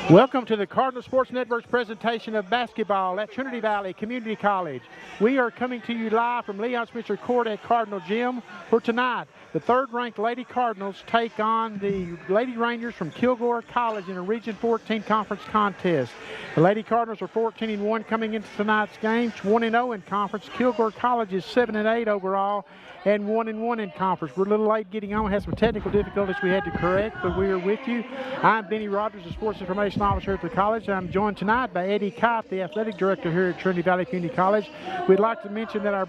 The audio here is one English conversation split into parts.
Welcome to the Cardinal Sports Network's presentation of basketball at Trinity Valley Community College. We are coming to you live from Leon Spencer Court at Cardinal Gym, where tonight the third-ranked Lady Cardinals take on the Lady Rangers from Kilgore College in a Region 14 conference contest. The Lady Cardinals are 14-1 coming into tonight's game, 1-0 in conference. Kilgore College is 7-8 overall and 1-1 in conference. We're a little late getting on, had some technical difficulties we had to correct, but we are with you. I'm Benny Rogers, the Sports Information Officer at the college. I'm joined tonight by Eddie Kite, the Athletic Director here at Trinity Valley Community College. We'd like to mention that our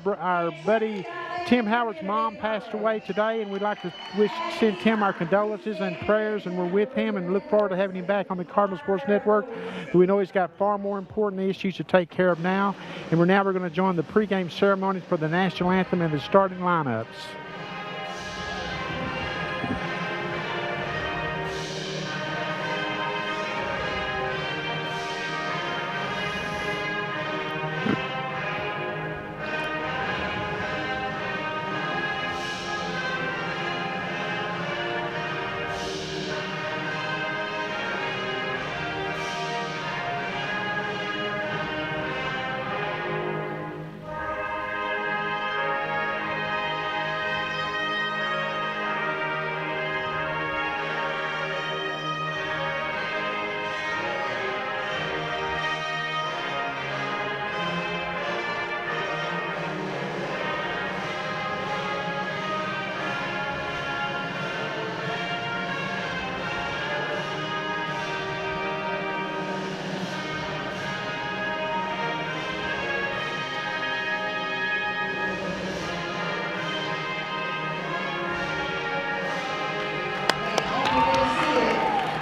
buddy Tim Howard's mom passed away today, and we'd like to send Tim our condolences and prayers, and we're with him and look forward to having him back on the Cardinal Sports Network. We know he's got far more important issues to take care of now, and we're going to join the pregame ceremonies for the national anthem and the starting lineups.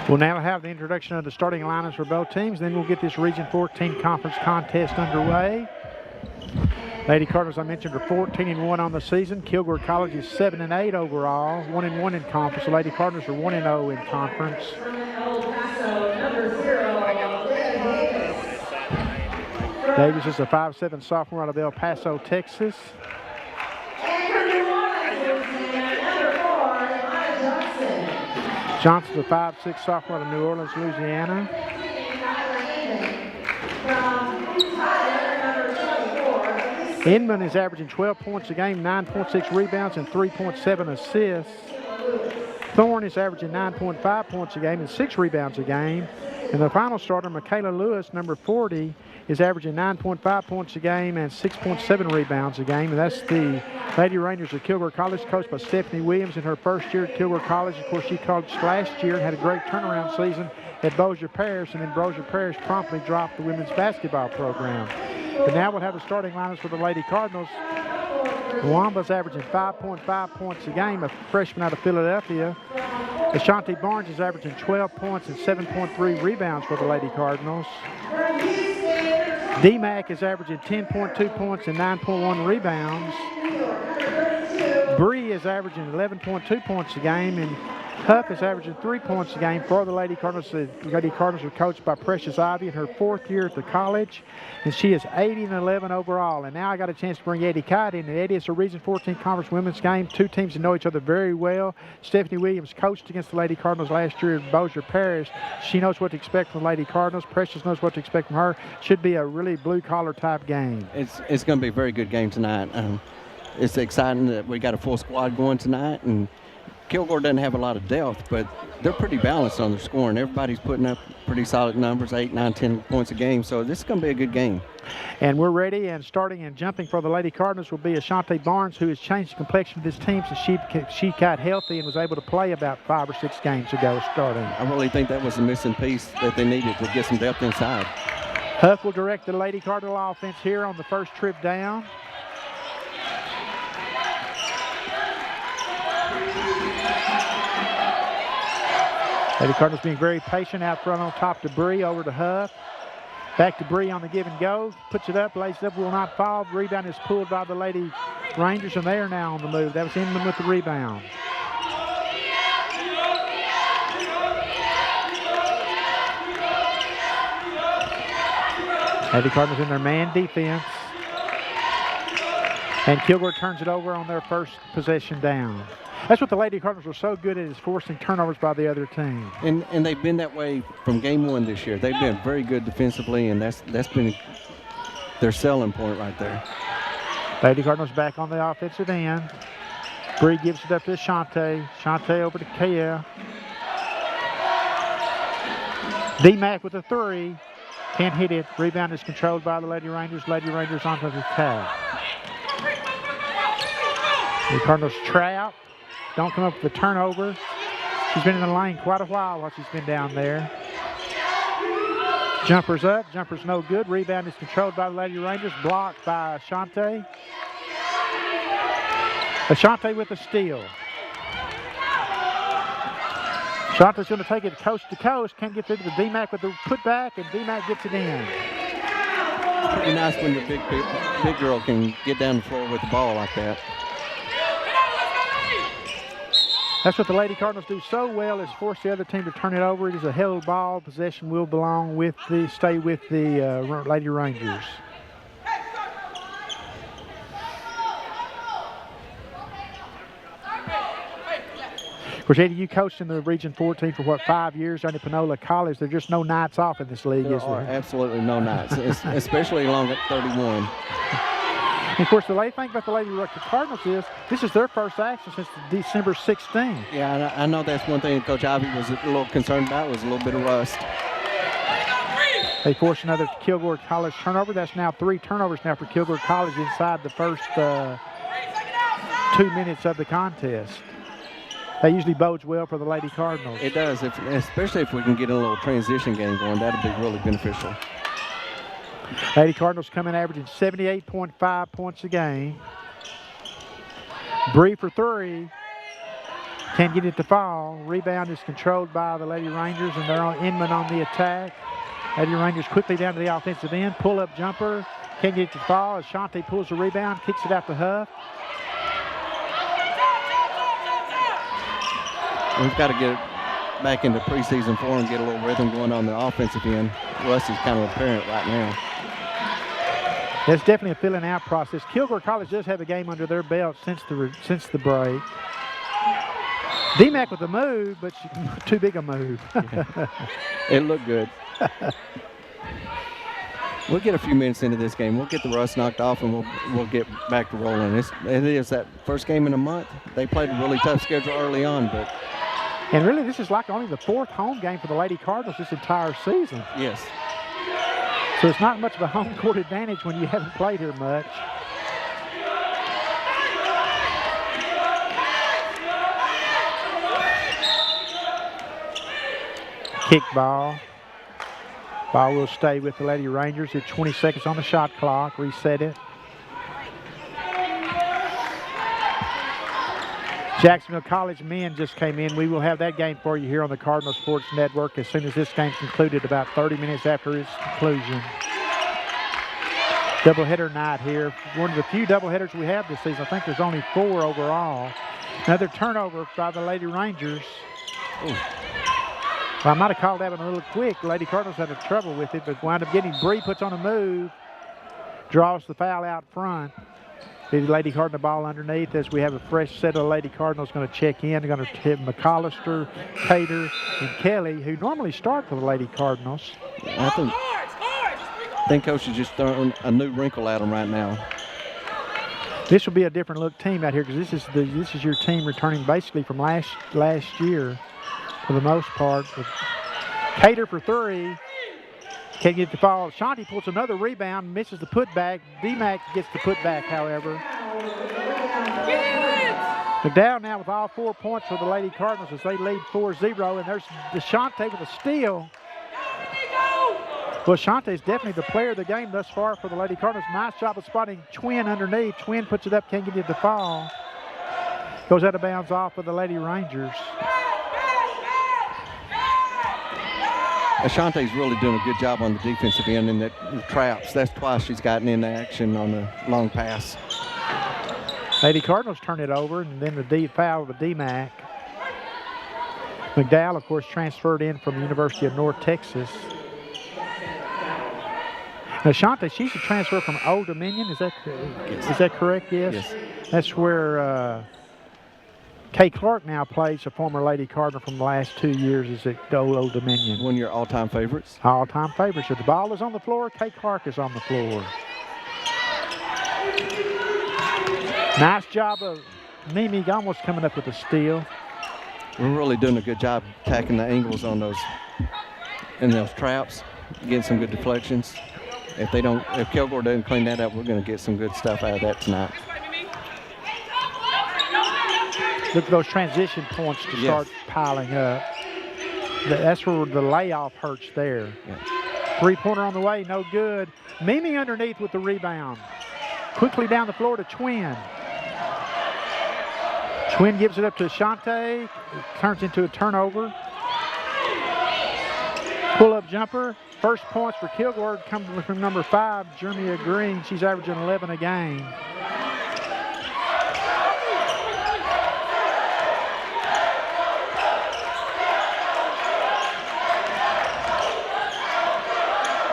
We'll now have the introduction of the starting lineups for both teams. Then we'll get this Region 14 conference contest underway. Lady Cardinals, I mentioned, are 14-1 on the season. Kilgore College is 7-8 overall, 1-1 in conference. The Lady Cardinals are 1-0 in conference. Davis is a 5'7" sophomore out of El Paso, Texas. Johnson's a 5'6" sophomore out of New Orleans, Louisiana. Inman is averaging 12 points a game, 9.6 rebounds, and 3.7 assists. Thorne is averaging 9.5 points a game and 6 rebounds a game. And the final starter, Michaela Lewis, number 40, is averaging 9.5 points a game and 6.7 rebounds a game. And that's the Lady Rangers of Kilgore College, coached by Stephanie Williams in her first year at Kilgore College. Of course, she coached last year and had a great turnaround season at Bossier Parish, and then Bossier Parish promptly dropped the women's basketball program. But now we'll have the starting lineups for the Lady Cardinals. Wamba's averaging 5.5 points a game, a freshman out of Philadelphia. Ashanti Barnes is averaging 12 points and 7.3 rebounds for the Lady Cardinals. D-Mac is averaging 10.2 points and 9.1 rebounds. Bree is averaging 11.2 points a game, and Huff is averaging 3 points a game for the Lady Cardinals. The Lady Cardinals are coached by Precious Ivy in her 4th year at the college, and she is 80-11 overall. And now I got a chance to bring Eddie Kite in. And Eddie, it's a Region 14 Conference women's game. Two teams that know each other very well. Stephanie Williams coached against the Lady Cardinals last year at Bossier Parish. She knows what to expect from the Lady Cardinals. Precious knows what to expect from her. Should be a really blue-collar type game. It's going to be a very good game tonight. It's exciting that we got a full squad going tonight, and Kilgore doesn't have a lot of depth, but they're pretty balanced on their scoring. Everybody's putting up pretty solid numbers, 8, 9, 10 points a game, so this is going to be a good game. And we're ready, and starting and jumping for the Lady Cardinals will be Ashanti Barnes, who has changed the complexion of this team since she got healthy and was able to play about 5 or 6 games ago starting. I really think that was a missing piece that they needed to get some depth inside. Huff will direct the Lady Cardinal offense here on the first trip down. Lady Cardinals being very patient out front on top to Bree, over to Huff. Back to Bree on the give and go. Puts it up, lays it up, will not fall. The rebound is pulled by the Lady Rangers, and they are now on the move. That was Inman with the rebound. Lady Cardinals in their man defense. And Kilgore turns it over on their first possession down. That's what the Lady Cardinals are so good at, is forcing turnovers by the other team. And they've been that way from game one this year. They've been very good defensively, and that's been their selling point right there. Lady Cardinals back on the offensive end. Bree gives it up to Shante. Shante over to Kaya. D-Mac with a 3. Can't hit it. Rebound is controlled by the Lady Rangers. Lady Rangers onto the attack. The Cardinals trap. Don't come up with a turnover. She's been in the lane quite a while she's been down there. Jumper's up. Jumper's no good. Rebound is controlled by the Lady Rangers. Blocked by Ashante. Ashante with a steal. Ashante's going to take it coast to coast. Can't get through to the D-Mac with the putback, and D-Mac gets it in. It's pretty nice when your big girl can get down the floor with the ball like that. That's what the Lady Cardinals do so well, is force the other team to turn it over. It is a held ball. Possession will stay with the Lady Rangers. Of course, Eddie, you coached in the Region 14 for 5 years under Panola College. There's just no nights off in this league, is there? Absolutely no nights, especially along at 31. And of course, the thing about the Lady Cardinals is this is their first action since December 16th. Yeah, I know that's one thing Coach Ivy was a little concerned about, was a little bit of rust. They forced another Kilgore College turnover. That's now 3 turnovers now for Kilgore College inside the first 2 minutes of the contest. That usually bodes well for the Lady Cardinals. It does, especially if we can get a little transition game going. That'll be really beneficial. Lady Cardinals come in averaging 78.5 points a game. Bree for 3. Can't get it to fall. Rebound is controlled by the Lady Rangers, and they're on Inman on the attack. Lady Rangers quickly down to the offensive end. Pull-up jumper. Can't get it to fall. Ashante pulls the rebound, kicks it out to Huff. We've got to get back into preseason form and get a little rhythm going on the offensive end. Rust is kind of apparent right now. It's definitely a filling out process. Kilgore College does have a game under their belt since the break. D-Mac with a move, but too big a move. It looked good. We'll get a few minutes into this game. We'll get the rust knocked off, and we'll get back to rolling. It is that first game in a month. They played a really tough schedule early on, but. And really, this is like only the 4th home game for the Lady Cardinals this entire season. Yes. So it's not much of a home court advantage when you haven't played here much. Kick ball. Ball will stay with the Lady Rangers at 20 seconds on the shot clock. Reset it. Jacksonville College men just came in. We will have that game for you here on the Cardinal Sports Network as soon as this game's concluded, about 30 minutes after its conclusion. Doubleheader night here. One of the few doubleheaders we have this season. I think there's only 4 overall. Another turnover by the Lady Rangers. Ooh. Well, I might have called that one a little quick. The Lady Cardinals had trouble with it, but wound up getting Bree, puts on a move, draws the foul out front. The Lady Cardinal ball underneath as we have a fresh set of Lady Cardinals going to check in. They're going to hit McAllister, Cater, and Kelly, who normally start for the Lady Cardinals. I think Coach is just throwing a new wrinkle at them right now. This will be a different look team out here because this is your team returning basically from last year for the most part. With Cater for 3. Can't get the fall. Shanti pulls another rebound, misses the putback. D-Mac gets the putback, however. McDowell now with all 4 points for the Lady Cardinals as they lead 4-0. And there's DeShante with a steal. Well, Shante is definitely the player of the game thus far for the Lady Cardinals. Nice job of spotting Twin underneath. Twin puts it up, can't get it to fall. Goes out of bounds off of the Lady Rangers. Ashante's really doing a good job on the defensive end in the traps. That's twice she's gotten into action on the long pass. Lady Cardinals turn it over, and then the foul of the D-Mac. McDowell, of course, transferred in from the University of North Texas. Now, Shante, she's a transfer from Old Dominion. Is that correct? Yes. Yes. That's where Kay Clark now plays, a former Lady Cardinal from the last 2 years, is at Old Dominion. One of your all-time favorites. All-time favorites. So the ball is on the floor. Kay Clark is on the floor. Nice job of Mimi almost coming up with a steal. We're really doing a good job attacking the angles on those traps, getting some good deflections. If Kilgore doesn't clean that up, we're going to get some good stuff out of that tonight. Look at those transition points to start piling up. That's where the layoff hurts there. Yeah. Three-pointer on the way, no good. Mimi underneath with the rebound. Quickly down the floor to Twin. Twin gives it up to Ashante. It turns into a turnover. Pull-up jumper. First points for Kilgore comes from number 5, Jermia Green. She's averaging 11 a game.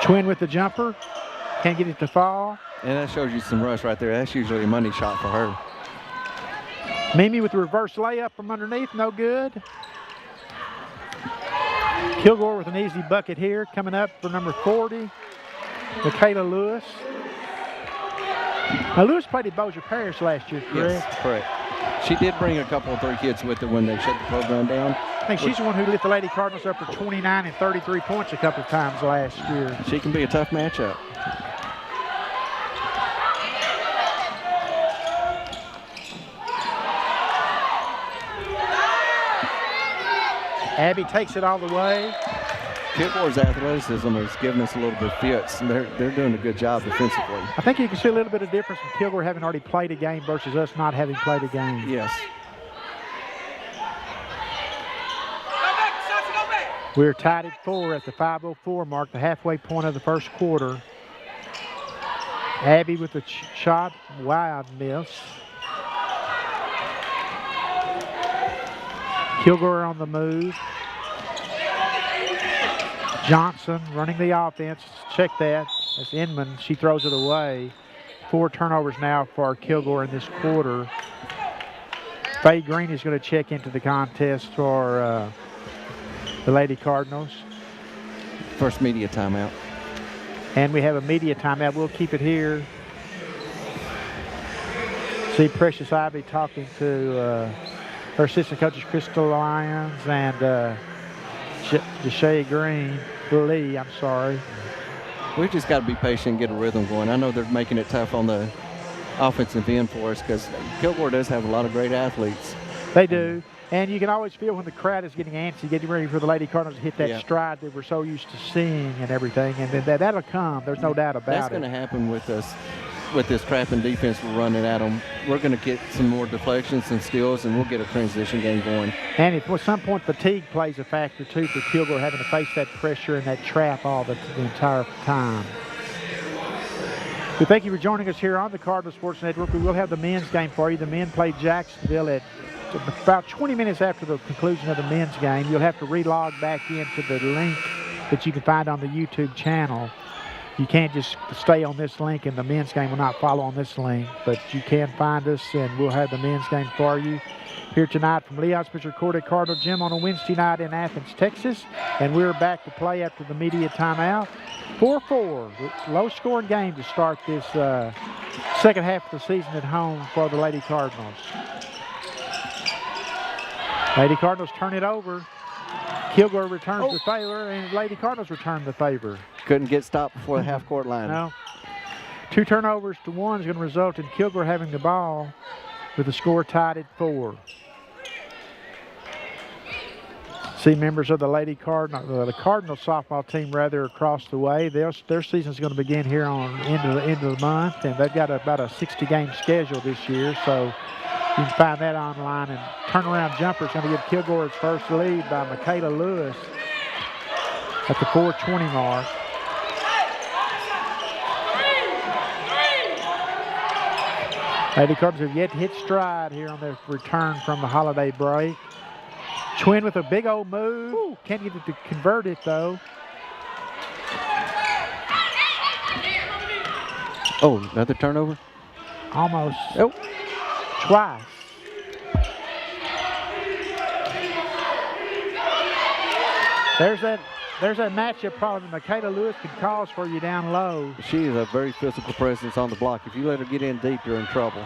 Twin with the jumper. Can't get it to fall. And that shows you some rush right there. That's usually a money shot for her. Mimi with the reverse layup from underneath. No good. Kilgore with an easy bucket here. Coming up for number 40, Michaela Lewis. Now, Lewis played at Bossier Parish last year, correct? Yes, correct. She did bring a couple of 3 kids with her when they shut the program down. I think she's the one who lit the Lady Cardinals up for 29 and 33 points a couple of times last year. She can be a tough matchup. Abby takes it all the way. Kilgore's athleticism has given us a little bit of fits. They're doing a good job defensively. I think you can see a little bit of difference from Kilgore having already played a game versus us not having played a game. Yes. We're tied at 4 at the 5:04 mark, the halfway point of the first quarter. Abby with the shot, wide miss. Kilgore on the move. Johnson running the offense. Check that. That's Inman. She throws it away. 4 turnovers now for Kilgore in this quarter. Faye Green is going to check into the contest for the Lady Cardinals. First media timeout. And we have a media timeout. We'll keep it here. See Precious Ivy talking to her assistant coaches, Crystal Lyons and Deshae Green. Lee, I'm sorry. We've just got to be patient and get a rhythm going. I know they're making it tough on the offensive end for us because Kilgore does have a lot of great athletes. They do. And you can always feel when the crowd is getting antsy, getting ready for the Lady Cardinals to hit that stride that we're so used to seeing and everything. And then that'll come. There's no doubt about it. That's going to happen with us. With this trapping defense we're running at them, we're going to get some more deflections and steals, and we'll get a transition game going. And at some point, fatigue plays a factor, too, for Kilgore having to face that pressure and that trap all the entire time. We thank you for joining us here on the Cardinal Sports Network. We will have the men's game for you. The men play Jacksonville at about 20 minutes after the conclusion of the men's game. You'll have to relog back into the link that you can find on the YouTube channel. You can't just stay on this link and the men's game will not follow on this link, but you can find us and we'll have the men's game for you here tonight from Leon Spencer Court at Cardinal Gym on a Wednesday night in Athens, Texas. And we're back to play after the media timeout. 4-4, low-scoring game to start this second half of the season at home for the Lady Cardinals. Lady Cardinals turn it over. Kilgore returns the favor, and Lady Cardinals return the favor. Couldn't get stopped before the half-court line. No. 2 turnovers to 1 is going to result in Kilgore having the ball with the score tied at 4. See members of the Lady Cardinal, the Cardinal softball team rather across the way. Their season is going to begin here on end of the month, and they've got about a 60-game schedule this year, so you can find that online. And turnaround jumper is going to give Kilgore its first lead by Michaela Lewis at the 4:20 mark. Lady Cardinals have yet to hit stride here on their return from the holiday break. Twin with a big old move. Ooh, can't get it to convert it, though. Oh, another turnover? Almost. Oh. Twice. There's that matchup problem Michaela Lewis can cause for you down low. She is a very physical presence on the block. If you let her get in deep, you're in trouble.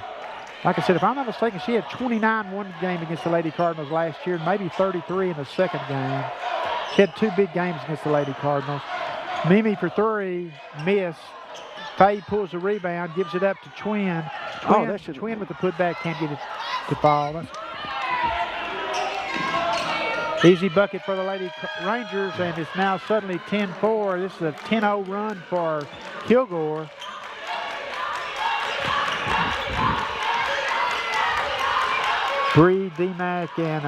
Like I said, if I'm not mistaken, she had 29 one game against the Lady Cardinals last year, maybe 33 in the second game. She had 2 big games against the Lady Cardinals. Mimi for 3, miss. Faye pulls the rebound, gives it up to Twin. Twin with the putback, can't get it to fall. Easy bucket for the Lady Rangers, and it's now suddenly 10-4. This is a 10-0 run for Kilgore. Bree, D-Mac, and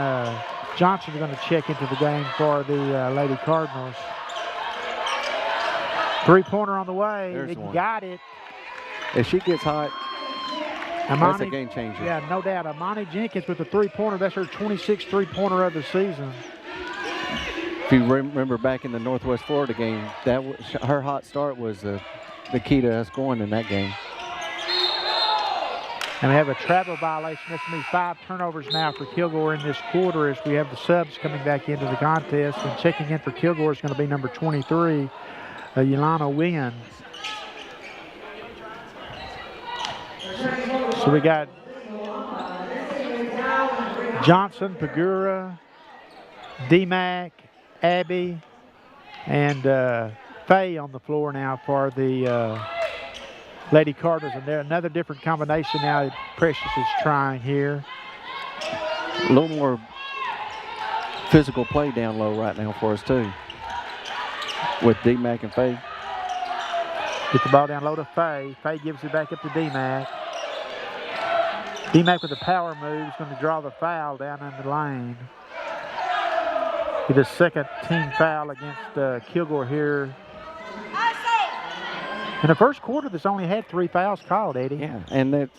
Johnson are going to check into the game for the Lady Cardinals. 3-pointer on the way. It got it. If she gets hot, that's a game changer. Yeah, no doubt. Amani Jenkins with the 3-pointer. That's her 26th 3-pointer of the season. If you remember back in the Northwest Florida game, her hot start was the key to us going in that game. And we have a travel violation. That's going to be 5 turnovers now for Kilgore in this quarter as we have the subs coming back into the contest. And checking in for Kilgore is going to be number 23, Yolana Williams. So we got Johnson, Pagura, D-Mac, Abby, and Faye on the floor now for the Lady Cardinals, and they're another different combination now that Precious is trying here. A little more physical play down low right now for us too, with D-Mac and Faye. Get the ball down low to Faye. Faye gives it back up to D-Mac. D-Mac with a power move is going to draw the foul down in the lane. Get a second team foul against Kilgore here. In the first quarter, that's only had 3 fouls called, Eddie. Yeah, and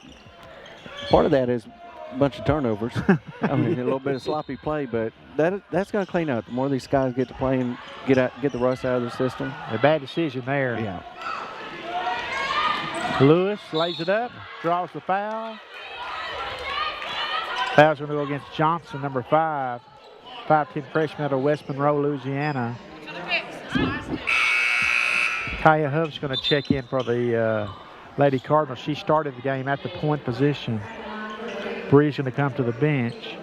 part of that is a bunch of turnovers. I mean, a little bit of sloppy play, but that's going to clean up. The more these guys get to play and get the rust out of their system. A bad decision there. Yeah. Lewis lays it up, draws the foul. Foul's going to go against Johnson, number 5. 5'10" freshman out of West Monroe, Louisiana. Kaya Hubb's going to check in for the Lady Cardinals. She started the game at the point position. Bree's going to come to the bench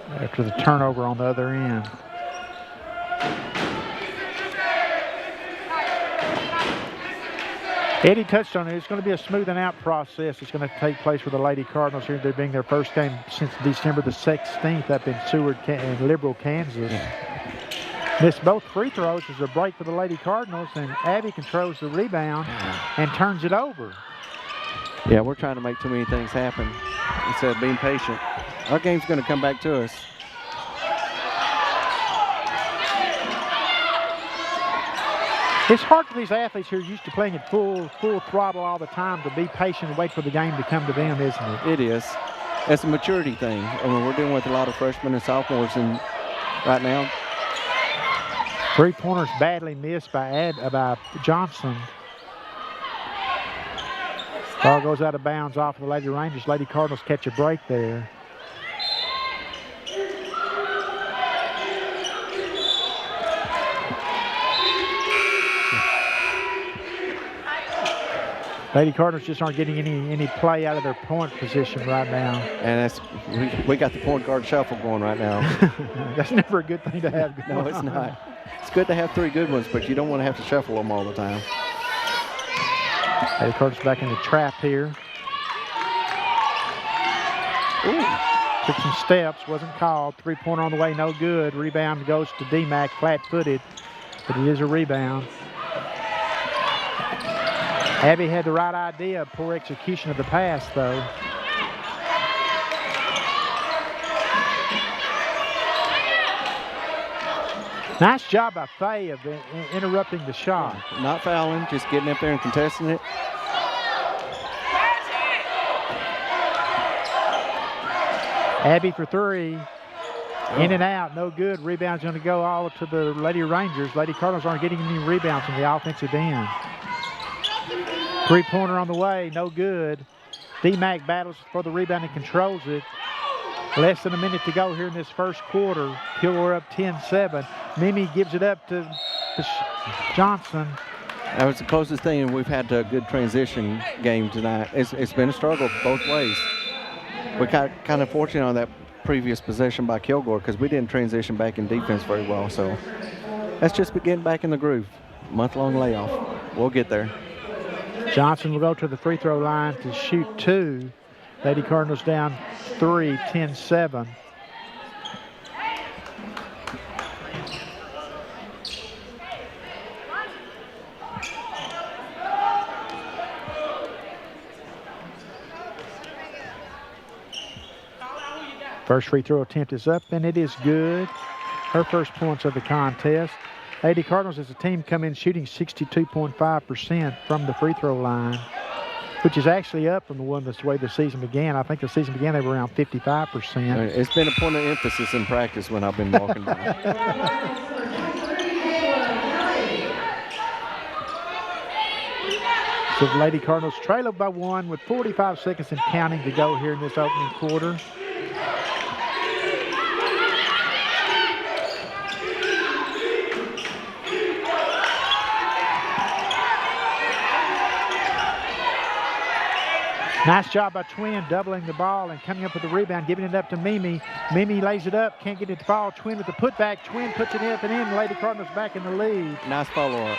after the turnover on the other end. Eddie touched on it. It's going to be a smoothing out process. It's going to take place for the Lady Cardinals here. They're being their first game since December the 16th up in Seward and Liberal, Kansas. Missed both free throws as a break for the Lady Cardinals, and Abby controls the rebound and turns it over. Yeah, we're trying to make too many things happen instead of being patient. Our game's going to come back to us. It's hard for these athletes who are used to playing at full throttle all the time to be patient and wait for the game to come to them, isn't it? It is. It's a maturity thing. I mean, we're dealing with a lot of freshmen and sophomores right now. 3-pointers badly missed by Johnson. Ball goes out of bounds off of the Lady Rangers. Lady Cardinals catch a break there. Lady Cardinals just aren't getting any play out of their point position right now. And we got the point guard shuffle going right now. That's never a good thing to have. No, it's not. It's good to have 3 good ones, but you don't want to have to shuffle them all the time. Lady Cardinals back in the trap here. Ooh. Took some steps, wasn't called. 3-pointer on the way, no good. Rebound goes to D-Mac, flat-footed, but it is a rebound. Abby had the right idea, poor execution of the pass, though. Nice job by Faye of interrupting the shot. Not fouling, just getting up there and contesting it. Abby for 3. In and out, no good. Rebound's going to go all to the Lady Rangers. Lady Cardinals aren't getting any rebounds from the offensive end. 3-pointer on the way, no good. D-Mac battles for the rebound and controls it. Less than a minute to go here in this first quarter. Kilgore up 10-7. Mimi gives it up to Johnson. That was the closest thing we've had to a good transition game tonight. It's been a struggle both ways. We got kind of fortunate on that previous possession by Kilgore because we didn't transition back in defense very well. So let's just be getting back in the groove. Month-long layoff. We'll get there. Johnson will go to the free throw line to shoot 2. Lady Cardinals down 3, 10-7. First free throw attempt is up, and it is good. Her first points of the contest. Lady Cardinals as a team come in shooting 62.5% from the free throw line, which is actually up from the way the season began. I think the season began, they were around 55%. It's been a point of emphasis in practice when I've been walking by. So the Lady Cardinals trail up by 1 with 45 seconds and counting to go here in this opening quarter. Nice job by Twin doubling the ball and coming up with the rebound, giving it up to Mimi. Mimi lays it up, can't get it to fall. Twin with the putback. Twin puts it up and in. Lady Cardinals back in the lead. Nice follow-up.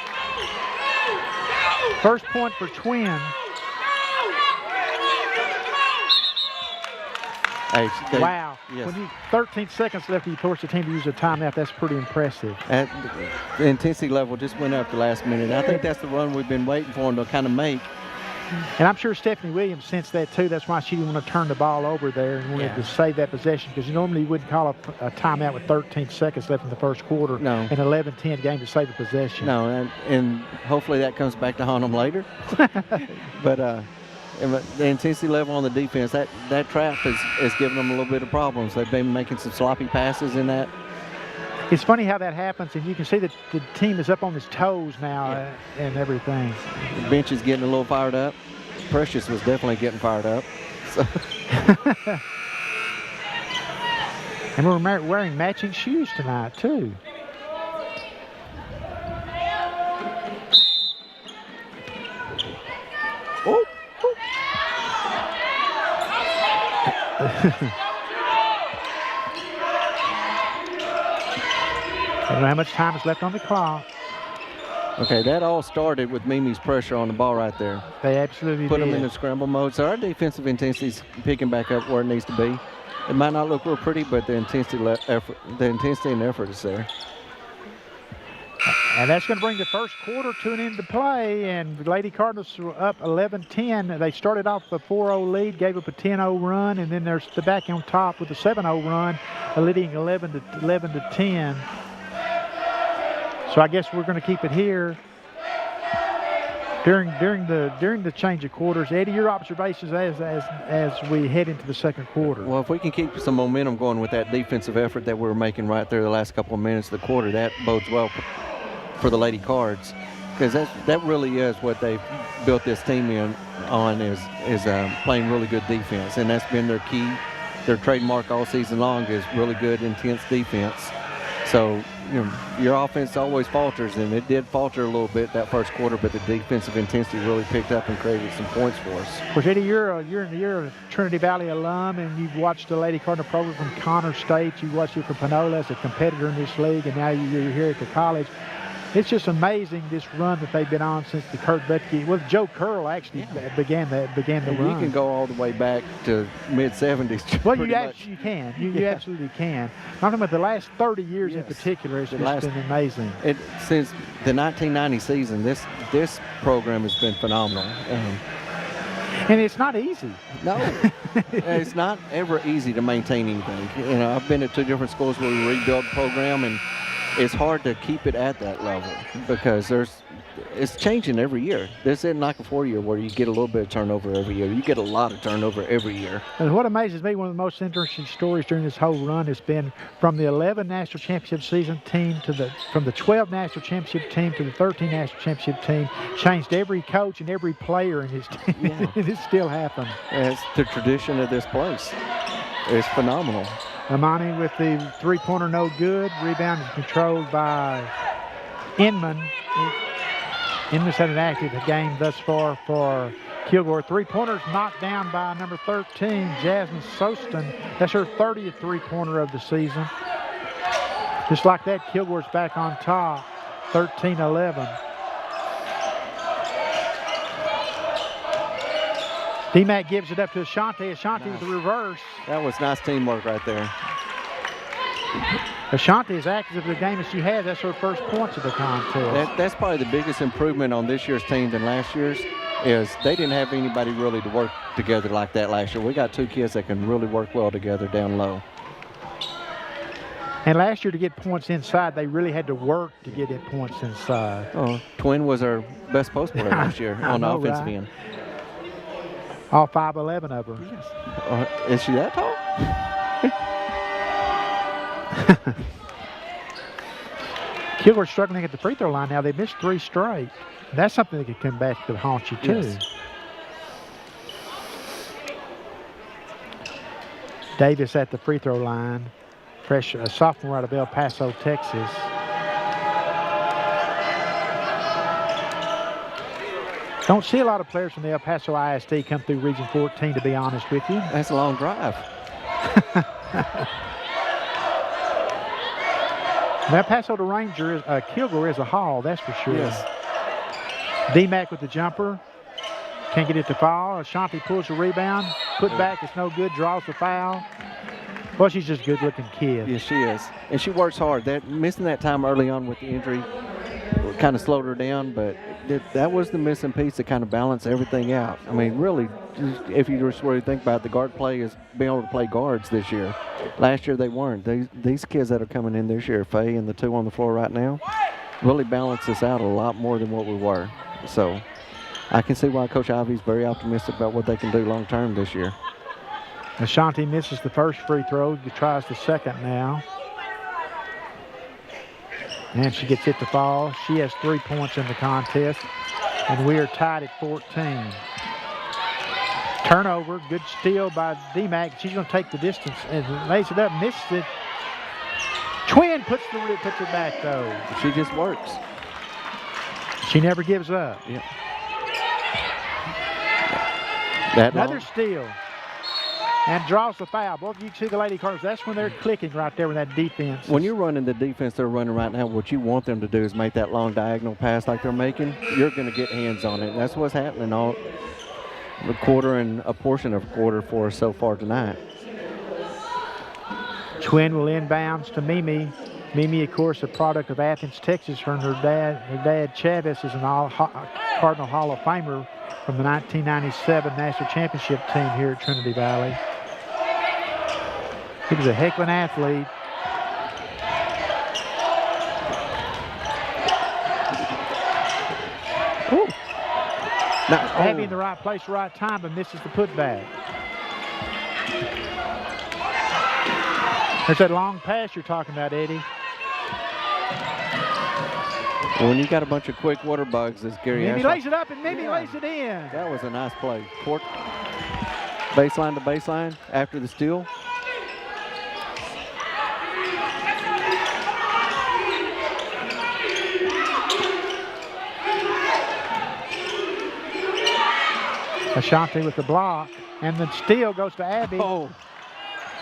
First point for Twin. Hey, wow. Yes. When 13 seconds left, you force the team to use a timeout. That's pretty impressive. The intensity level just went up the last minute. I think that's the run we've been waiting for them to kind of make. And I'm sure Stephanie Williams sensed that too. That's why she didn't want to turn the ball over there and wanted to save that possession, because normally you wouldn't call a timeout with 13 seconds left in the first quarter. No. An 11-10 game to save the possession. No, and hopefully that comes back to haunt them later. But the intensity level on the defense, that trap is giving them a little bit of problems. They've been making some sloppy passes in that. It's funny how that happens, and you can see that the team is up on his toes now and everything. The bench is getting a little fired up. Precious was definitely getting fired up. So. And we're wearing matching shoes tonight, too. Oh. I don't know how much time is left on the clock. Okay, that all started with Mimi's pressure on the ball right there. They absolutely Put did. them in the scramble mode. So our defensive intensity is picking back up where it needs to be. It might not look real pretty, but the intensity and effort is there. And that's going to bring the first quarter to an end to play. And the Lady Cardinals were up 11-10. They started off with a 4-0 lead, gave up a 10-0 run, and then there's the back on top with a 7-0 run, leading 11-10. So I guess we're going to keep it here during the change of quarters. Eddie, your observations as we head into the second quarter. Well, if we can keep some momentum going with that defensive effort that we're making right there the last couple of minutes of the quarter, that bodes well for the Lady Cards, because that really is what they've built this team on is playing really good defense, and that's been their key, their trademark all season long is really good, intense defense. So, your offense always falters, and it did falter a little bit that first quarter, but the defensive intensity really picked up and created some points for us. Of course, Eddie, you're a Trinity Valley alum, and you've watched the Lady Cardinal program from Connor State. You watched it from Panola as a competitor in this league, and now you're here at the college. It's just amazing, this run that they've been on since the Kurt Butke. Well, Joe Curl actually began the run. You can go all the way back to mid-70s. Well, you can. You absolutely can. Talking about the last 30 years in particular, it's just been amazing. Since the 1990 season, this program has been phenomenal. And it's not easy. No, it's not ever easy to maintain anything. I've been at two different schools where we rebuilt the program, and it's hard to keep it at that level because it's changing every year. This isn't like a 4-year where you get a little bit of turnover every year. You get a lot of turnover every year. And what amazes me, one of the most interesting stories during this whole run has been from the 11 national championship season team from the 12 national championship team to the 13 national championship team. Changed every coach and every player in his team. Yeah. And it still happened. It's the tradition of this place. It's phenomenal. Amani with the three-pointer, no good. Rebound is controlled by Inman. Inman's had an active game thus far for Kilgore. Three-pointers knocked down by number 13, Jasmine Soston. That's her 30th three-pointer of the season. Just like that, Kilgore's back on top, 13-11. D-Mac gives it up to Ashanti. Ashanti with the reverse. That was nice teamwork right there. Ashanti is active in the game as she has. That's her first points of the contest. That's probably the biggest improvement on this year's team than last year's, is they didn't have anybody really to work together like that last year. We got two kids that can really work well together down low. And last year, to get points inside, they really had to work to get it points inside. Oh, Twin was our best post player last year on the offensive end. All 5'11" of her. Yes. Is she that tall? Kilgore's struggling at the free throw line now. They missed 3 straight. That's something that could come back to haunt you, too. Yes. Davis at the free throw line. Fresh sophomore out of El Paso, Texas. Don't see a lot of players from the El Paso ISD come through Region 14, to be honest with you. That's a long drive. El Paso to Ranger, Kilgore is a haul, that's for sure. Yes. D-Mac with the jumper. Can't get it to fall. Ashanti pulls the rebound. Put back, it's no good, draws the foul. Well, she's just a good-looking kid. Yes, she is. And she works hard. Missing that time early on with the injury kind of slowed her down, but that was the missing piece that kind of balanced everything out. I mean, really, if you just really think about it, the guard play is being able to play guards this year. Last year they weren't. These kids that are coming in this year, Faye and the two on the floor right now, really balance us out a lot more than what we were. So I can see why Coach Ivey's very optimistic about what they can do long term this year. Ashanti misses the first free throw. He tries the second now. And she gets it to fall. She has 3 points in the contest. And we are tied at 14. Turnover. Good steal by D-Mac. She's going to take the distance and lays it up. Misses it. Twin puts it back, though. She just works. She never gives up. Yeah. Another steal. And draws the foul. Both of you see the Lady Cardinals. That's when they're clicking right there with that defense. When you're running the defense they're running right now, what you want them to do is make that long diagonal pass like they're making. You're going to get hands on it. And that's what's happening all the quarter and a portion of a quarter for us so far tonight. Twin will inbounds to Mimi. Mimi, of course, a product of Athens, Texas. Her and her dad Chavez, is an Cardinal Hall of Famer from the 1997 National Championship team here at Trinity Valley. He was a heck of an athlete. Ooh. Abby in the right place, right time, but misses the putback. There's that long pass you're talking about, Eddie. When you got a bunch of quick water bugs, as Gary Mimi Ashlock, lays it up and Mimi lays it in. that was a nice play. Baseline to baseline after the steal. Ashanti with the block, and the steal goes to Abby. Oh.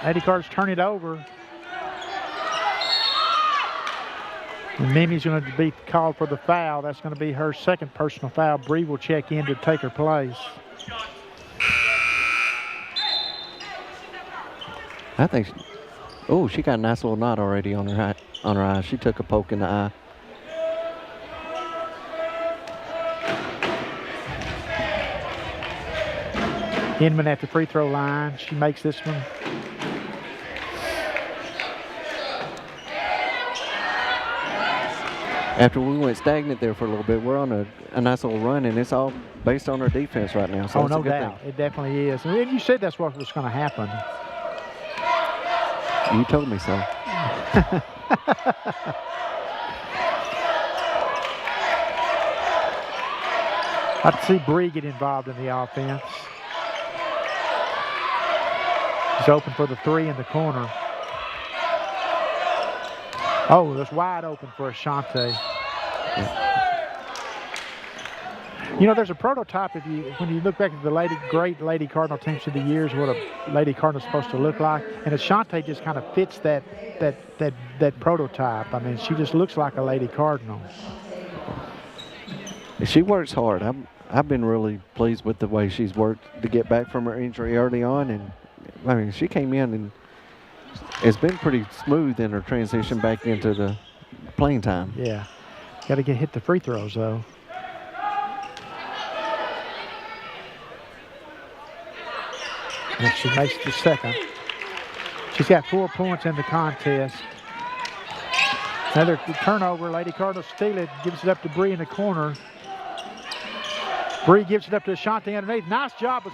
Eddie Carter's turn it over. And Mimi's going to be called for the foul. That's going to be her second personal foul. Bree will check in to take her place. I think she got a nice little knot already on her eye. She took a poke in the eye. Inman at the free throw line. She makes this one. After we went stagnant there for a little bit, we're on a nice little run, and it's all based on our defense right now. So oh, no doubt. It definitely is. And you said that's what was going to happen. You told me so. I'd see Bree get involved in the offense. She's open for the 3 in the corner. Oh, that's wide open for Ashante. You know, there's a prototype when you look back at the great Lady Cardinal teams through the years, what a Lady Cardinal's supposed to look like, and Ashante just kind of fits that prototype. I mean, she just looks like a Lady Cardinal. She works hard. I've been really pleased with the way she's worked to get back from her injury early on, and I mean, she came in and it's been pretty smooth in her transition back into the playing time. Yeah, got to hit the free throws though. And she makes the second. She's got 4 points in the contest. Another turnover. Lady Cardinals steal it, gives it up to Bree in the corner. Bree gives it up to Ashante underneath. Nice job of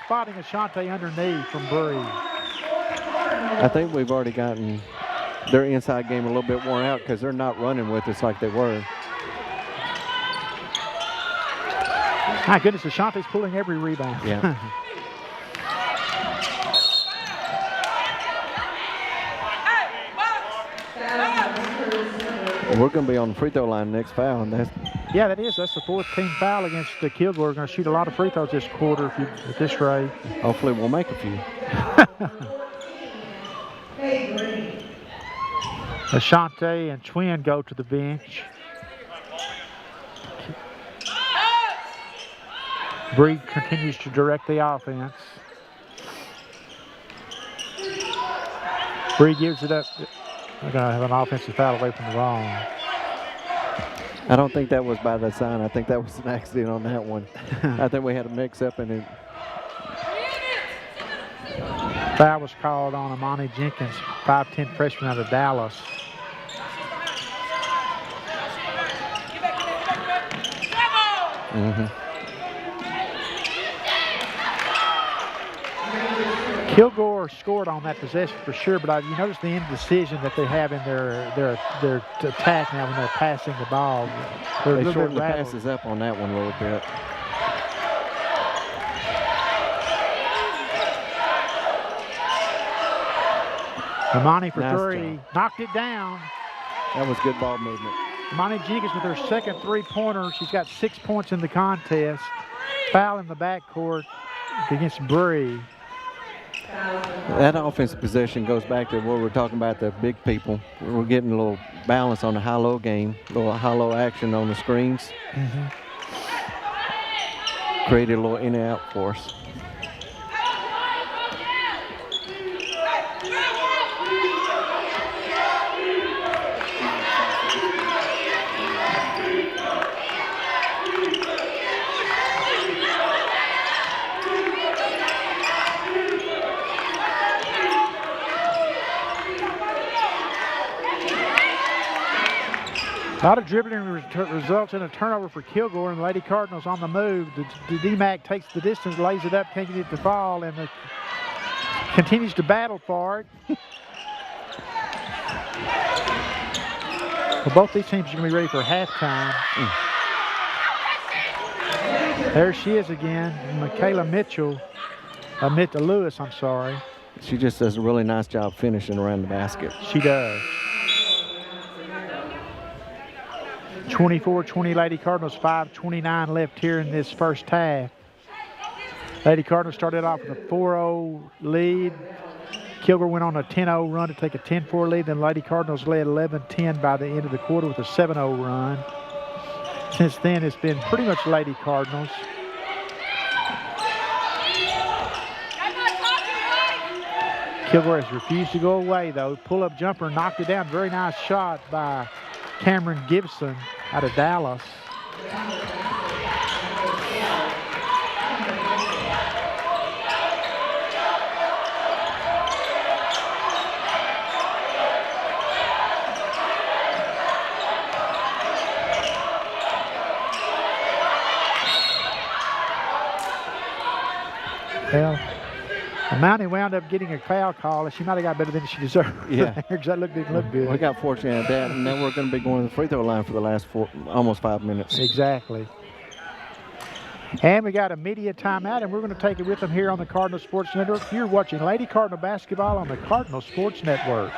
spotting Ashante underneath from Bree. I think we've already gotten their inside game a little bit worn out because they're not running with us like they were. My goodness, Ashante's pulling every rebound. Yeah. We're going to be on the free throw line next foul, and yeah, that is. That's the 4th team foul against the Kilgore. We're going to shoot a lot of free throws this quarter at this rate. Hopefully we'll make a few. Ashante and Twin go to the bench. Bree continues to direct the offense. Bree gives it up. We're going to have an offensive foul away from the ball. I don't think that was by design. I think that was an accident on that one. I think we had a mix-up in it. Foul was called on Amani Jenkins, 5'10" freshman out of Dallas. Mm-hmm. Kilgore scored on that possession for sure, but you notice the indecision that they have in their attack now when they're passing the ball. They shortened the passes up on that one a little bit. Amani for Nice 3, job. knocked it down. That was good ball movement. Amani Jenkins with her second 3-pointer. She's got 6 points in the contest. Foul in the backcourt against Bree. That offensive possession goes back to what we're talking about, the big people. We're getting a little balance on the high-low game, a little high-low action on the screens. Mm-hmm. Created a little in and out for us. A lot of dribbling results in a turnover for Kilgore, and the Lady Cardinals on the move. The D-Mac takes the distance, lays it up, can't get it to fall, and continues to battle for it. Well, both these teams are going to be ready for halftime. There she is again, Michaela Lewis, I'm sorry. She just does a really nice job finishing around the basket. She does. 24-20 Lady Cardinals, 5:29 left here in this first half. Lady Cardinals started off with a 4-0 lead. Kilgore went on a 10-0 run to take a 10-4 lead. Then Lady Cardinals led 11-10 by the end of the quarter with a 7-0 run. Since then, it's been pretty much Lady Cardinals. Kilgore has refused to go away, though. Pull-up jumper, knocked it down. Very nice shot by Cameron Gibson out of Dallas. Well, Mountie wound up getting a foul call. She might have got better than she deserved. Yeah. Because that didn't look good. We got fortunate at that, and then we're going to be going to the free throw line for the last almost 5 minutes. Exactly. And we got a media timeout, and we're going to take it with them here on the Cardinal Sports Network. You're watching Lady Cardinal basketball on the Cardinal Sports Network.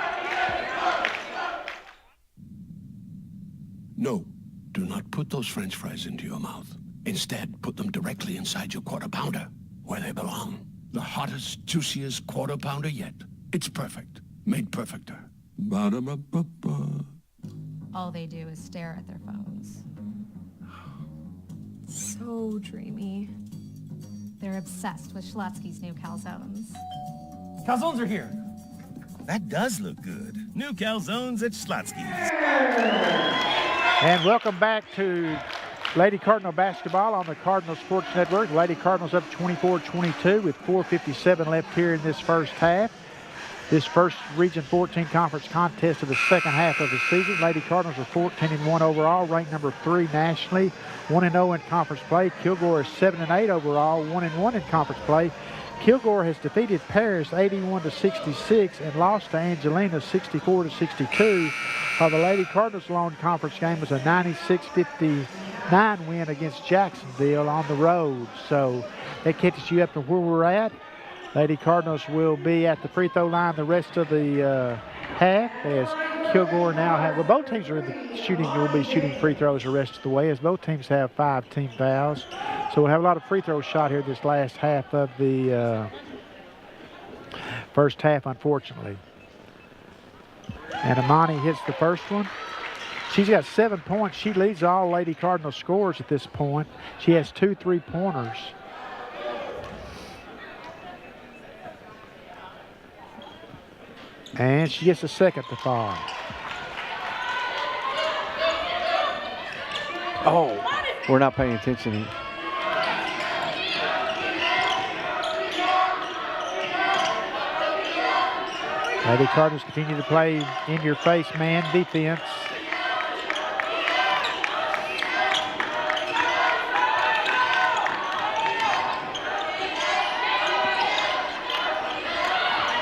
No, do not put those French fries into your mouth. Instead, put them directly inside your Quarter Pounder, where they belong. The hottest, juiciest Quarter Pounder yet. It's perfect. Made perfecter. Ba-da-ba-ba-ba. All they do is stare at their phones. So dreamy. They're obsessed with Schlotsky's new calzones. Calzones are here. That does look good. New calzones at Schlotsky's. And welcome back to Lady Cardinal basketball on the Cardinal Sports Network. Lady Cardinals up 24-22 with 4:57 left here in this first half. This first Region 14 conference contest of the second half of the season. Lady Cardinals are 14-1 overall, ranked number 3 nationally, 1-0 in conference play. Kilgore is 7-8 overall, 1-1 in conference play. Kilgore has defeated Paris 81-66 and lost to Angelina 64-62. While the Lady Cardinals' lone conference game was a 96-59 win against Jacksonville on the road. So that catches you up to where we're at. Lady Cardinals will be at the free throw line the rest of the half as Kilgore now have, well, both teams are in the shooting, will be shooting free throws the rest of the way as both teams have 5 team fouls. So we'll have a lot of free throws shot here this last half of the first half, unfortunately. And Amani hits the first one. She's got 7 points. She leads all Lady Cardinal scorers at this point. She has 2 3-pointers. And she gets a second to fall. Oh, we're not paying attention. Lady Cardinals continue to play in-your-face man defense.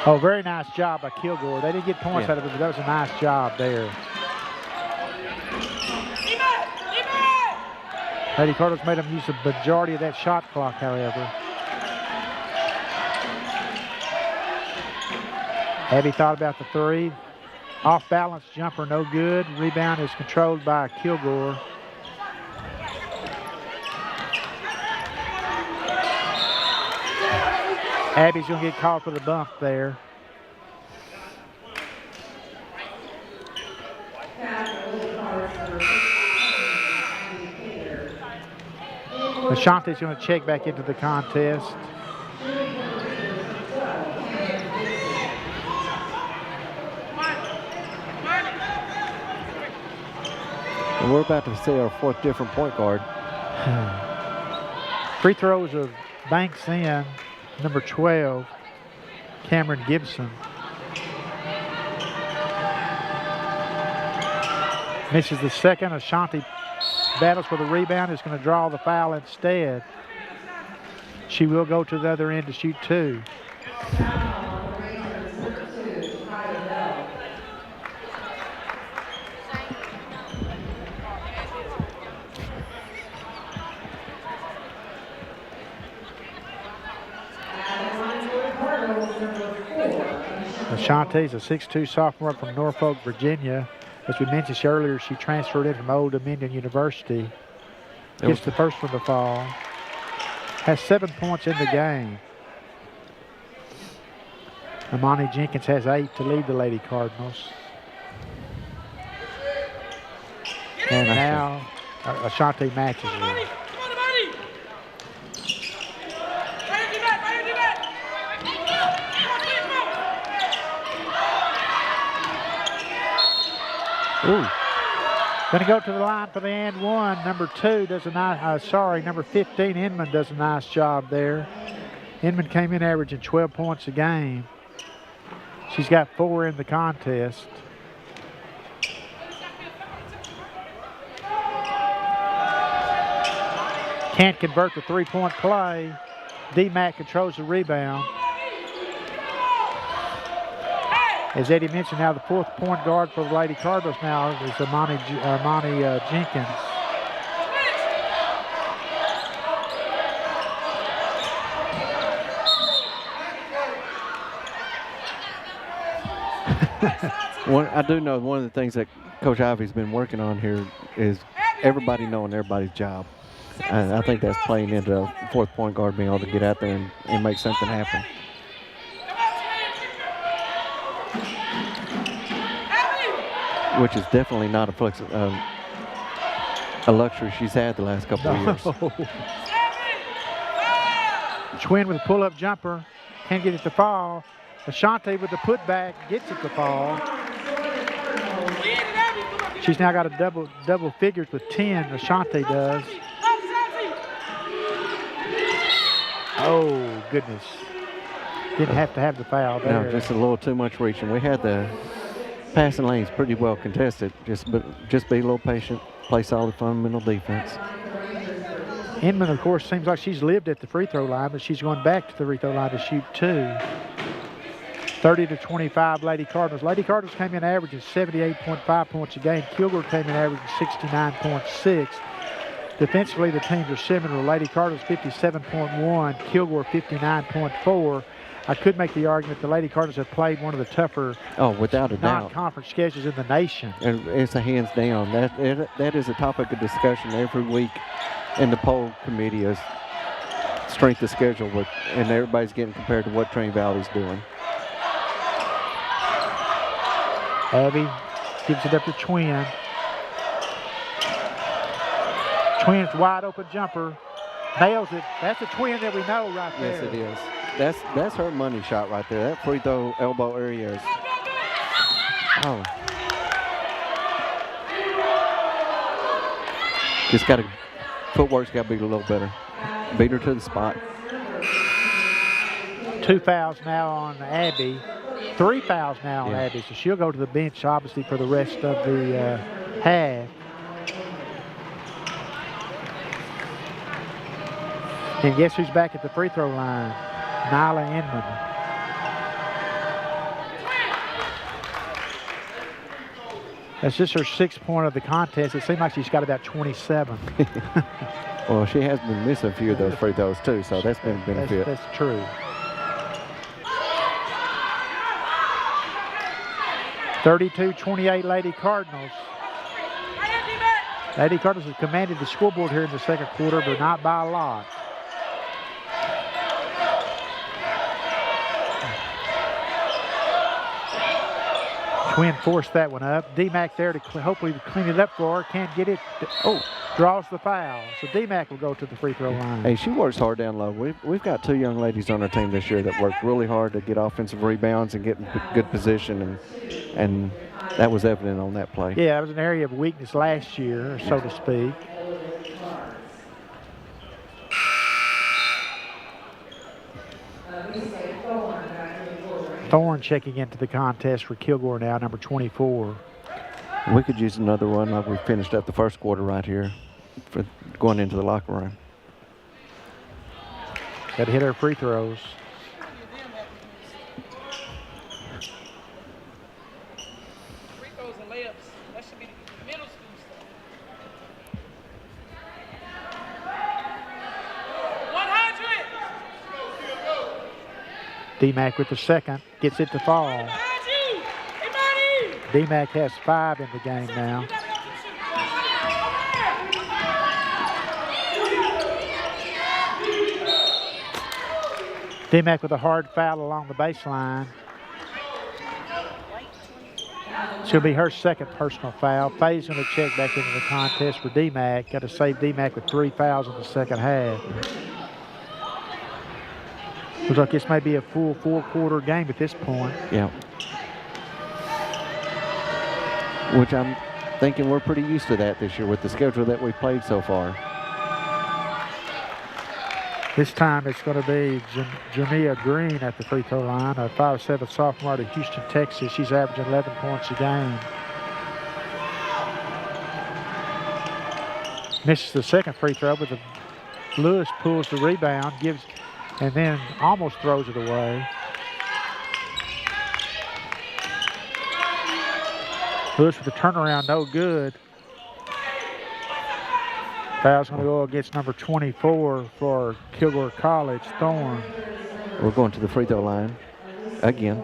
Oh, very nice job by Kilgore. They didn't get points out of it, but that was a nice job there. Lady Cardinals made them use the majority of that shot clock, however. Abby thought about the 3. Off balance jumper, no good. Rebound is controlled by Kilgore. Abby's going to get called for the bump there. Ashanti's going to check back into the contest. And we're about to see our 4th different point guard. Free throws of Banks in, number 12, Cameron Gibson. Misses the second. Ashanti battles for the rebound, is going to draw the foul instead. She will go to the other end to shoot 2. Ashanti's a 6'2" sophomore from Norfolk, Virginia. As we mentioned earlier, she transferred in from Old Dominion University. Gets the first one to fall. Has 7 points in the game. Amani Jenkins has 8 to lead the Lady Cardinals. And now Ashanti matches her. Ooh. Going to go to the line for the and one. Number 2 does a nice, number 15, Inman, does a nice job there. Inman came in averaging 12 points a game. She's got 4 in the contest. Can't convert the 3-point play. D-Mac controls the rebound. As Eddie mentioned, now the 4th point guard for the Lady Cardinals now is Amani Jenkins. I do know one of the things that Coach Ivey's been working on here is everybody knowing everybody's job. And I think that's playing into the fourth point guard being able to get out there and make something happen. Which is definitely not a luxury she's had the last couple of years. Schwinn with a pull-up jumper. Can't get it to fall. Ashanti with the putback gets it to fall. She's now got a double figures with 10. Ashanti does. Oh, goodness. Didn't have to have the foul there. No, just a little too much reaching. We had the passing lanes pretty well contested. Just be a little patient, play solid fundamental defense. Inman, of course, seems like she's lived at the free throw line, but she's going back to the free throw line to shoot 2. 30-25 Lady Cardinals. Lady Cardinals came in averaging 78.5 points a game. Kilgore came in averaging 69.6. Defensively, the teams are similar. Lady Cardinals 57.1, Kilgore 59.4. I could make the argument the Lady Cardinals have played one of the tougher without a doubt non-conference schedules in the nation. And it's a hands down. That is a topic of discussion every week in the poll committee is strength of schedule, and everybody's getting compared to what Trane Valley's doing. Abby gives it up to Twin. Twin's wide open jumper. Nails it. That's a Twin that we know right there. Yes, it is. That's her money shot right there. That free throw elbow area is. Oh. Just got to, footwork's got to be a little better. Beat her to the spot. 2 fouls now on Abby. 3 fouls now on Abby, so she'll go to the bench, obviously, for the rest of the half. And guess who's back at the free throw line? Nyla Inman. That's just her 6th point of the contest. It seems like she's got about 27. Well, she has been missing a few of those free throws too, so that's been a benefit. That's true. 32-28 Lady Cardinals. Lady Cardinals have commanded the scoreboard here in the second quarter, but not by a lot. Twin forced that one up. D-Mac there to hopefully clean it up for her. Can't get it. Oh, draws the foul. So D-Mac will go to the free throw line. Hey, she works hard down low. We've got 2 young ladies on our team this year that work really hard to get offensive rebounds and get in good position, and that was evident on that play. Yeah, it was an area of weakness last year, so to speak. Thorne checking into the contest for Kilgore now, number 24. We could use another run like we finished up the first quarter right here for going into the locker room. Got to hit our free throws. Free throws and layups, that should be the middle school stuff. 100! D-Mac with the second, gets it to fall. D-Mac has 5 in the game now. D-Mac with a hard foul along the baseline. She'll be her second personal foul. Faye's going to check back into the contest for D-Mac. Got to save D-Mac with 3 fouls in the second half. Looks like this may be a full 4-quarter game at this point. Yeah. Which I'm thinking we're pretty used to that this year with the schedule that we've played so far. This time it's going to be Jamia Green at the free throw line, a 5'7" sophomore out of Houston, Texas. She's averaging 11 points a game. Misses the second free throw, but Lewis pulls the rebound, and then almost throws it away. Lewis with the turnaround, no good. Foul's going to go against number 24 for Kilgore College, Thorne. We're going to the free throw line again.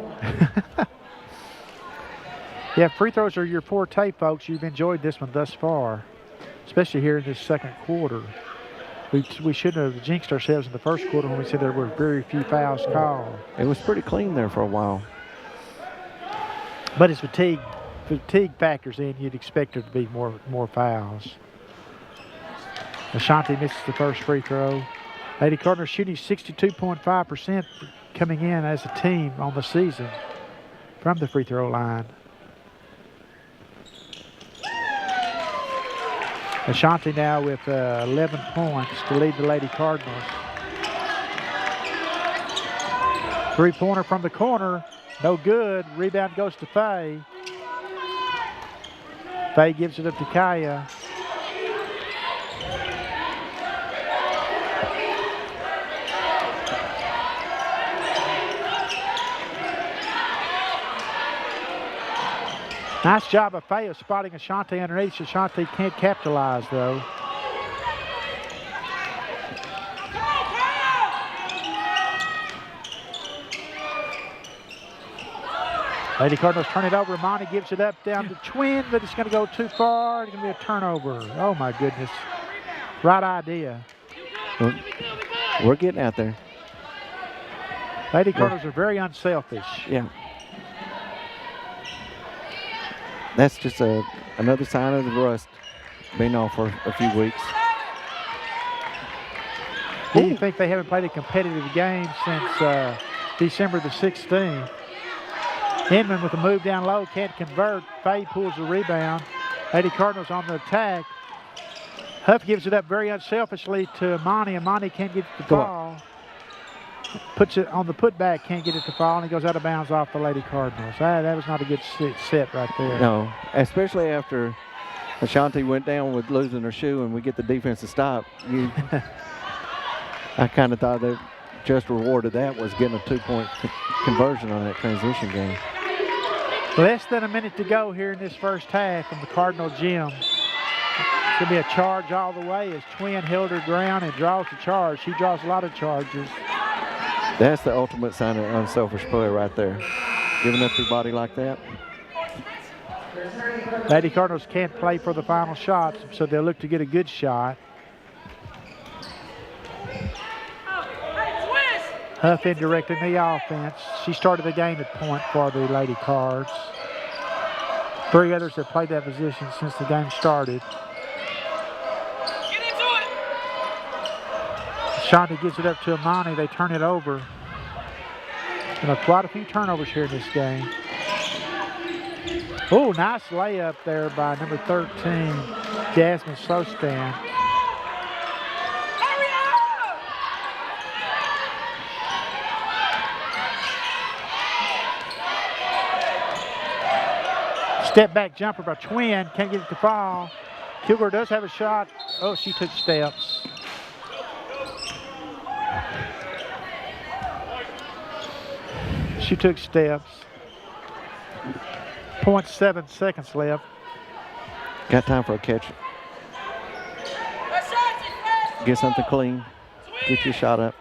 Yeah, free throws are your forte, folks. You've enjoyed this one thus far, especially here in this second quarter. We shouldn't have jinxed ourselves in the first quarter when we said there were very few fouls called. It was pretty clean there for a while. But as fatigue factors in, you'd expect there to be more fouls. Ashanti misses the first free throw. Lady Cardinals shooting 62.5% coming in as a team on the season from the free throw line. Ashanti now with 11 points to lead the Lady Cardinals. Three-pointer from the corner, no good. Rebound goes to Faye. Faye gives it up to Kaya. Nice job of Faye of spotting Ashanti underneath. Ashanti can't capitalize, though. Lady Cardinals turn it over. Monty gives it up down to Twin, but it's going to go too far. It's going to be a turnover. Oh, my goodness. Right idea. We're getting out there. Lady Cardinals are very unselfish. Yeah. That's just another sign of the rust being off for a few weeks. Do you think they haven't played a competitive game since December the 16th? Inman with a move down low, can't convert. Faye pulls the rebound. Lady Cardinals on the attack. Huff gives it up very unselfishly to Monty, and Monty can't get the ball. Puts it on the putback, can't get it to fall, and he goes out of bounds off the Lady Cardinals. That was not a good set right there. No, especially after Ashanti went down with losing her shoe and we get the defense to stop. I kind of thought that just rewarded that was getting a 2-point conversion on that transition game. Less than a minute to go here in this first half from the Cardinal gym. It's going to be a charge all the way as Twin held her ground and draws the charge. She draws a lot of charges. That's the ultimate sign of unselfish play right there. Giving up your body like that. Lady Cardinals can't play for the final shots, so they'll look to get a good shot. Huff in directing the offense. She started the game at point for the Lady Cards. Three others have played that position since the game started. Ashanti gives it up to Amani. They turn it over. Quite a few turnovers here in this game. Oh, nice layup there by number 13, Jasmine Slowstan. Step back jumper by Twin. Can't get it to fall. Kilgore does have a shot. Oh, she took steps. She took steps. 0.7 seconds left. Got time for a catch. Get something clean. Get your shot up.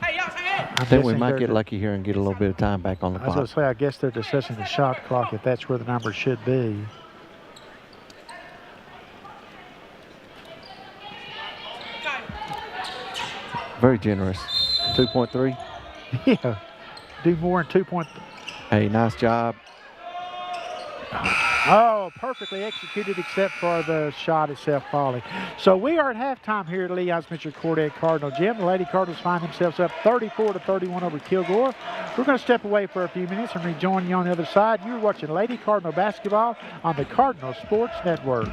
I think we might get lucky here and get a little bit of time back on the clock. I was going to say, I guess they're discussing the shot clock if that's where the number should be. Very generous. 2.3. Yeah. Do more than 2.3. Hey, nice job. Oh, perfectly executed except for the shot itself falling. So we are at halftime here at Lee Osmond Quartet Cardinal Gym. The Lady Cardinals find themselves up 34-31 over Kilgore. We're going to step away for a few minutes and rejoin you on the other side. You're watching Lady Cardinal basketball on the Cardinal Sports Network.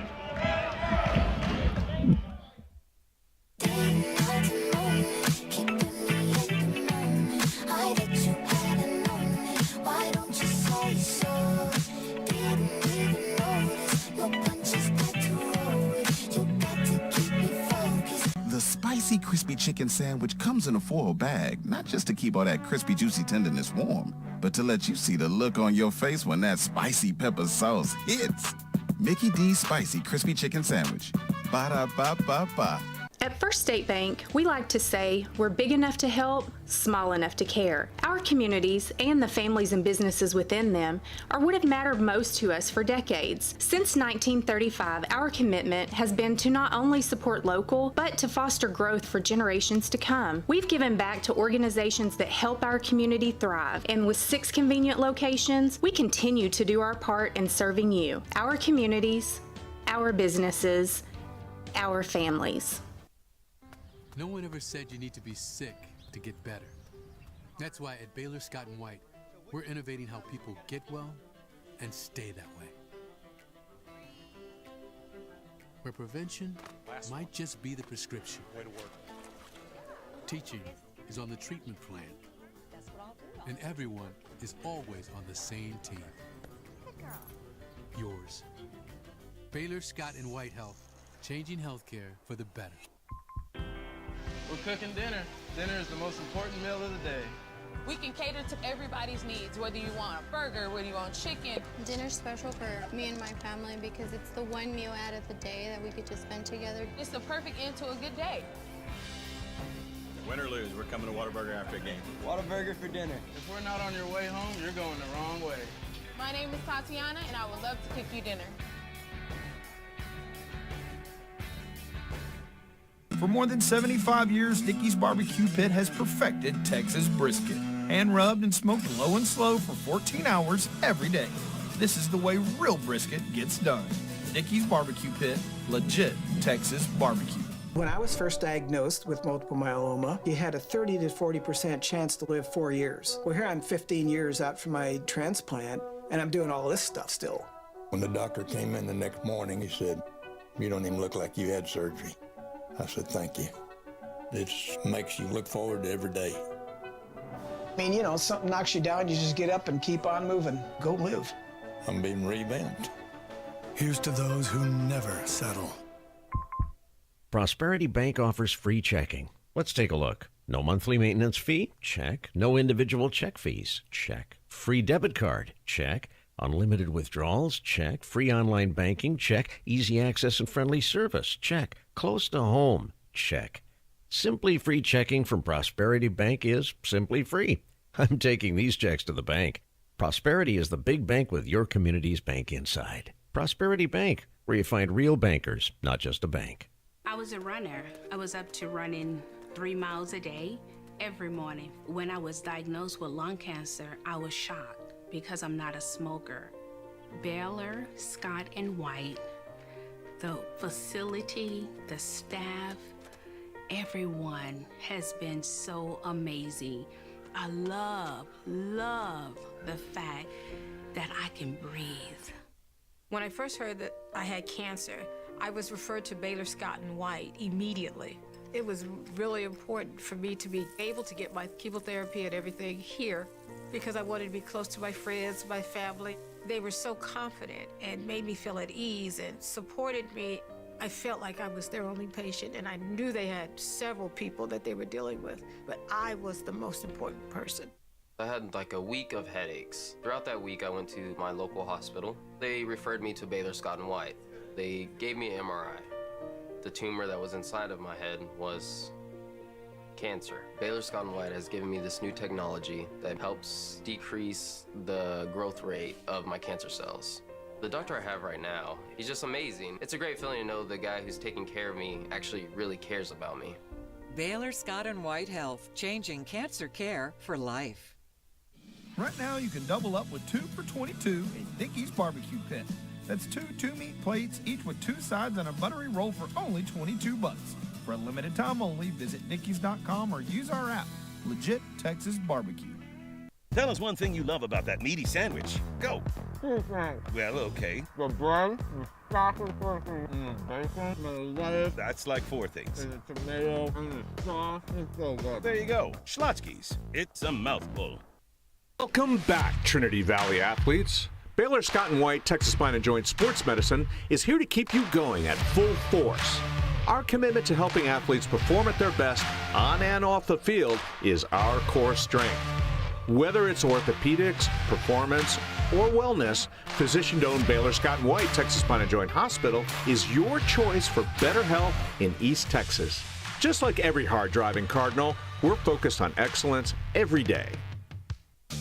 Spicy crispy chicken sandwich comes in a foil bag, not just to keep all that crispy juicy tenderness warm, but to let you see the look on your face when that spicy pepper sauce hits. Mickey D's Spicy Crispy Chicken Sandwich. Ba-da-ba-ba-ba. At First State Bank, we like to say we're big enough to help, small enough to care. Our communities and the families and businesses within them are what have mattered most to us for decades. Since 1935, our commitment has been to not only support local, but to foster growth for generations to come. We've given back to organizations that help our community thrive, and with 6 convenient locations, we continue to do our part in serving you, our communities, our businesses, our families. No one ever said you need to be sick to get better. That's why at Baylor Scott & White, we're innovating how people get well and stay that way. Where prevention might just be the prescription. Teaching is on the treatment plan. And everyone is always on the same team. Yours. Baylor Scott & White Health, changing healthcare for the better. We're cooking dinner. Dinner is the most important meal of the day. We can cater to everybody's needs, whether you want a burger, whether you want chicken. Dinner's special for me and my family because it's the one meal out of the day that we get to spend together. It's the perfect end to a good day. Win or lose, we're coming to Whataburger after a game. Whataburger for dinner. If we're not on your way home, you're going the wrong way. My name is Tatiana, and I would love to cook you dinner. For more than 75 years, Dickey's Barbecue Pit has perfected Texas brisket. Hand rubbed and smoked low and slow for 14 hours every day. This is the way real brisket gets done. Dickey's Barbecue Pit, legit Texas barbecue. When I was first diagnosed with multiple myeloma, you had a 30 to 40% chance to live 4 years. Well, here I'm 15 years out from my transplant, and I'm doing all this stuff still. When the doctor came in the next morning, he said, "You don't even look like you had surgery." I said, "Thank you." It makes you look forward to every day. I mean, you know, something knocks you down, you just get up and keep on moving. Go live. I'm being revamped. Here's to those who never settle. Prosperity Bank offers free checking. Let's take a look. No monthly maintenance fee? Check. No individual check fees? Check. Free debit card? Check. Unlimited withdrawals? Check. Free online banking? Check. Easy access and friendly service? Check. Close to home? Check. Simply free checking from Prosperity Bank is simply free. I'm taking these checks to the bank. Prosperity is the big bank with your community's bank inside. Prosperity Bank, where you find real bankers, not just a bank. I was a runner. I was up to running 3 miles a day every morning. When I was diagnosed with lung cancer, I was shocked because I'm not a smoker. Baylor, Scott & White, the facility, the staff, everyone has been so amazing. I love the fact that I can breathe. When I first heard that I had cancer, I was referred to Baylor Scott & White immediately. It was really important for me to be able to get my chemotherapy and everything here because I wanted to be close to my friends, my family. They were so confident and made me feel at ease and supported me. I felt like I was their only patient, and I knew they had several people that they were dealing with, but I was the most important person. I had like a week of headaches. Throughout that week, I went to my local hospital. They referred me to Baylor Scott & White. They gave me an MRI. The tumor that was inside of my head was cancer. Baylor Scott & White has given me this new technology that helps decrease the growth rate of my cancer cells. The doctor I have right now, he's just amazing. It's a great feeling to know the guy who's taking care of me actually really cares about me. Baylor Scott & White Health, changing cancer care for life. Right now, you can double up with 2 for $22 at Dickey's Barbecue Pit. That's 2 2-meat plates, each with 2 sides and a buttery roll for only $22. For a limited time only, visit Dickeys.com or use our app. Legit Texas Barbecue. Tell us one thing you love about that meaty sandwich. Go. Well, okay. The bread, the sausage, the bacon, the lettuce. That's like 4 things. And the tomato, and the sauce. It's so good. There you go. Schlotzsky's. It's a mouthful. Welcome back, Trinity Valley athletes. Baylor Scott & White Texas Spine & Joint Sports Medicine is here to keep you going at full force. Our commitment to helping athletes perform at their best on and off the field is our core strength. Whether it's orthopedics, performance, or wellness, physician-owned Baylor Scott & White Texas Spine & Joint Hospital is your choice for better health in East Texas. Just like every hard-driving Cardinal, we're focused on excellence every day.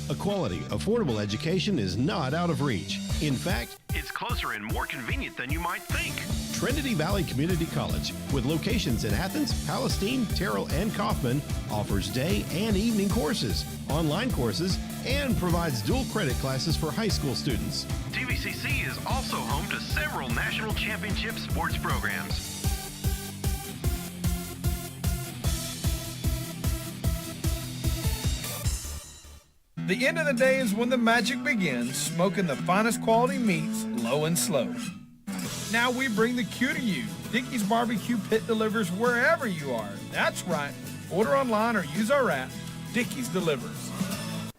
A quality, affordable education is not out of reach. In fact, it's closer and more convenient than you might think. Trinity Valley Community College, with locations in Athens, Palestine, Terrell, and Kaufman, offers day and evening courses, online courses, and provides dual credit classes for high school students. TVCC is also home to several national championship sports programs. The end of the day is when the magic begins, smoking the finest quality meats, low and slow. Now we bring the Q to you. Dickey's Barbecue Pit delivers wherever you are. That's right. Order online or use our app. Dickey's delivers.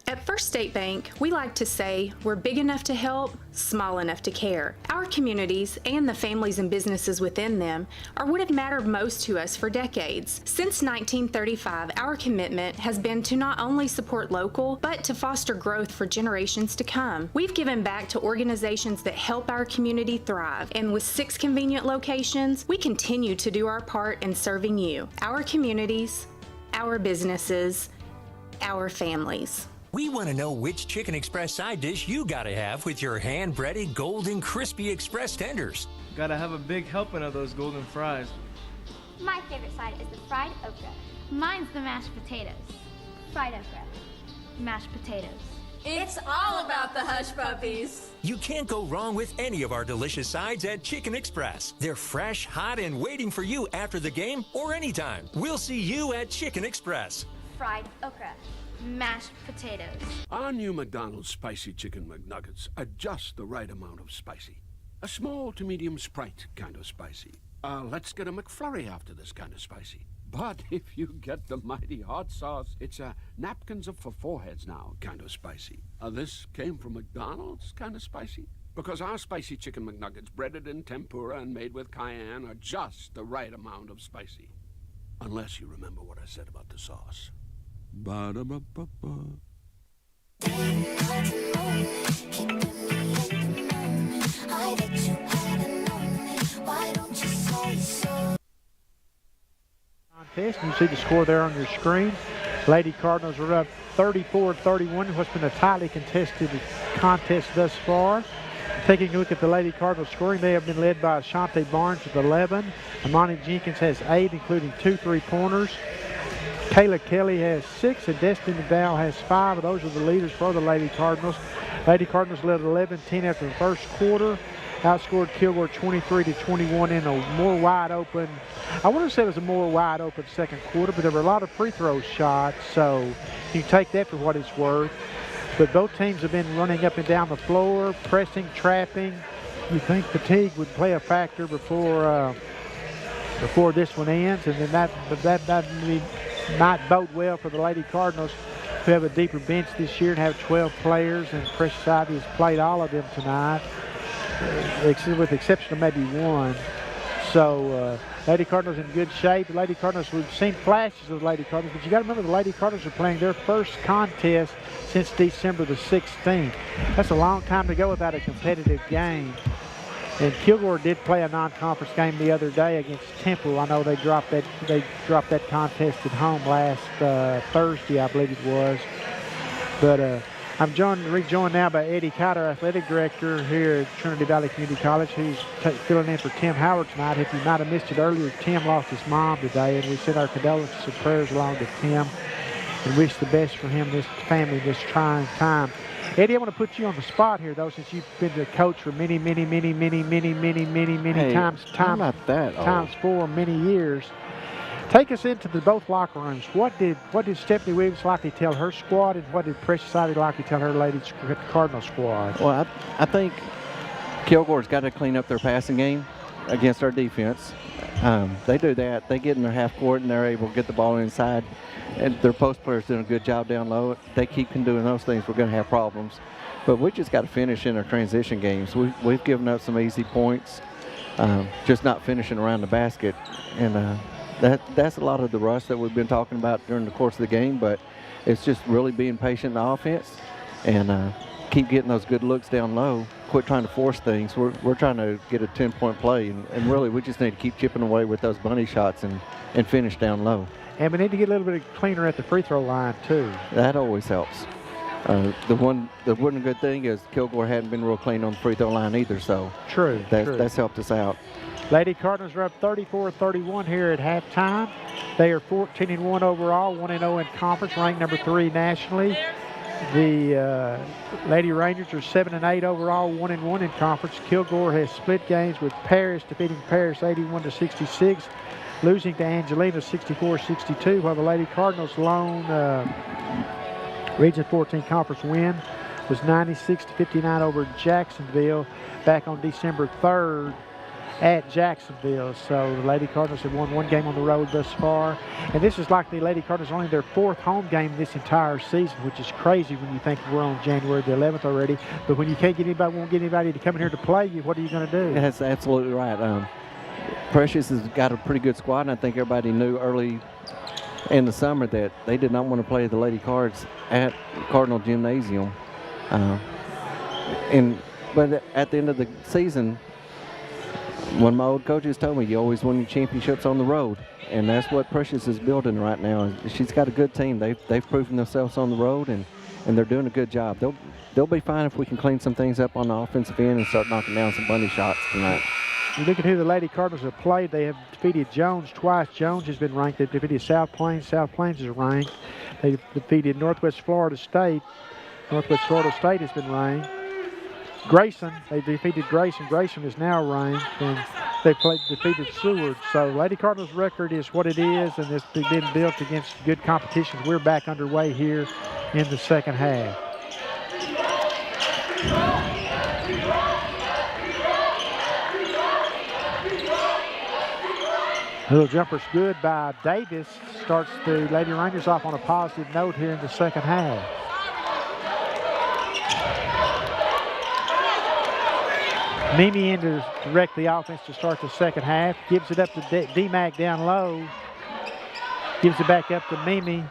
At First State Bank, we like to say we're big enough to help, small enough to care. Our communities and the families and businesses within them are what have mattered most to us for decades. Since 1935, our commitment has been to not only support local, but to foster growth for generations to come. We've given back to organizations that help our community thrive, and with 6 convenient locations, we continue to do our part in serving you, our communities, our businesses, our families. We want to know which Chicken Express side dish you gotta have with your hand-breaded golden crispy express tenders. Gotta have a big helping of those golden fries. My favorite side is the fried okra. Mine's the mashed potatoes. Fried okra. Mashed potatoes. It's all about the hush puppies. You can't go wrong with any of our delicious sides at Chicken Express. They're fresh, hot, and waiting for you after the game or anytime. We'll see you at Chicken Express. Fried okra. Mashed potatoes. Our new McDonald's Spicy Chicken McNuggets are just the right amount of spicy. A small to medium Sprite kind of spicy. Let's get a McFlurry after this kind of spicy. But if you get the mighty hot sauce, it's a napkins up for foreheads now kind of spicy. This came from McDonald's kind of spicy. Because our Spicy Chicken McNuggets, breaded in tempura and made with cayenne, are just the right amount of spicy. Unless you remember what I said about the sauce. Ba-da-ba-ba-ba. Contest. You see the score there on your screen. Lady Cardinals are up 34-31. What's been a tightly contested contest thus far. Taking a look at the Lady Cardinals scoring, they have been led by Ashante Barnes with 11. Amani Jenkins has 8, including 2 3-pointers. Kayla Kelly has 6, and Destiny Dow has 5. Those are the leaders for the Lady Cardinals. Lady Cardinals led 11-10 after the first quarter. Outscored Kilgore 23-21 in a more wide open, I wouldn't say it was a more wide open second quarter, but there were a lot of free throw shots, so you can take that for what it's worth. But both teams have been running up and down the floor, pressing, trapping. You think fatigue would play a factor before this one ends, and then that might bode well for the Lady Cardinals, who have a deeper bench this year and have 12 players, and Precious Ivy has played all of them tonight, with the exception of maybe one. So Lady Cardinals in good shape. The Lady Cardinals, we've seen flashes of the Lady Cardinals, but you got to remember the Lady Cardinals are playing their first contest since December the 16th. That's a long time to go without a competitive game. And Kilgore did play a non-conference game the other day against Temple. I know they dropped that contest at home last Thursday, I believe it was. But I'm rejoined now by Eddie Cotter, athletic director here at Trinity Valley Community College, who's filling in for Tim Howard tonight. If you might have missed it earlier, Tim lost his mom today, and we send our condolences and prayers along to Tim and wish the best for him and his family this trying time. Eddie, I want to put you on the spot here, though, since you've been the coach for many times for many years. Take us into both locker rooms. What did Stephanie Williams likely tell her squad, and what did Precious Ivy likely tell her Lady Cardinal squad? Well, I think Kilgore's got to clean up their passing game against our defense. They do that. They get in their half court, and they're able to get the ball inside. And their post players doing a good job down low. If they keep doing those things, we're going to have problems. But we just got to finish in our transition games. We've given up some easy points, just not finishing around the basket. And that's a lot of the rust that we've been talking about during the course of the game. But it's just really being patient in the offense and keep getting those good looks down low. Quit trying to force things. We're trying to get a 10-point play, and really we just need to keep chipping away with those bunny shots and finish down low. And we need to get a little bit cleaner at the free throw line too. That always helps. The one good thing is Kilgore hadn't been real clean on the free throw line either, so true. That's helped us out. Lady Cardinals are up 34-31 here at halftime. They are 14-1 overall, 1-0 in conference, ranked number 3 nationally. The Lady Rangers are 7-8 overall, 1-1 in conference. Kilgore has split games with Paris, defeating Paris 81-66, losing to Angelina 64-62, while the Lady Cardinals' lone Region 14 conference win was 96-59 over Jacksonville back on December 3rd at Jacksonville. So the Lady Cardinals have won 1 game on the road thus far. And this is like the Lady Cardinals only their 4th home game this entire season, which is crazy when you think we're on January the 11th already. But when you can't get anybody, won't get anybody to come in here to play you, what are you going to do? That's absolutely right. Precious has got a pretty good squad, and I think everybody knew early in the summer that they did not want to play the Lady Cards at Cardinal Gymnasium. But at the end of the season, one of my old coaches told me, you always win your championships on the road, and that's what Precious is building right now. She's got a good team. They've proven themselves on the road, and they're doing a good job. They'll be fine if we can clean some things up on the offensive end and start knocking down some bunny shots tonight. You look at who the Lady Cardinals have played. They have defeated Jones twice. Jones has been ranked. They've defeated South Plains. South Plains is ranked. They defeated Northwest Florida State. Northwest Florida State has been ranked. Grayson, they defeated Grayson. Grayson is now ranked, and they defeated Seward. So Lady Cardinals' record is what it is, and it's been built against good competition. We're back underway here in the second half. Little jumper's good by Davis. Starts the Lady Rangers off on a positive note here in the second half. Mimi in to direct the offense to start the second half. Gives it up to D-Mac down low. Gives it back up to Mimi.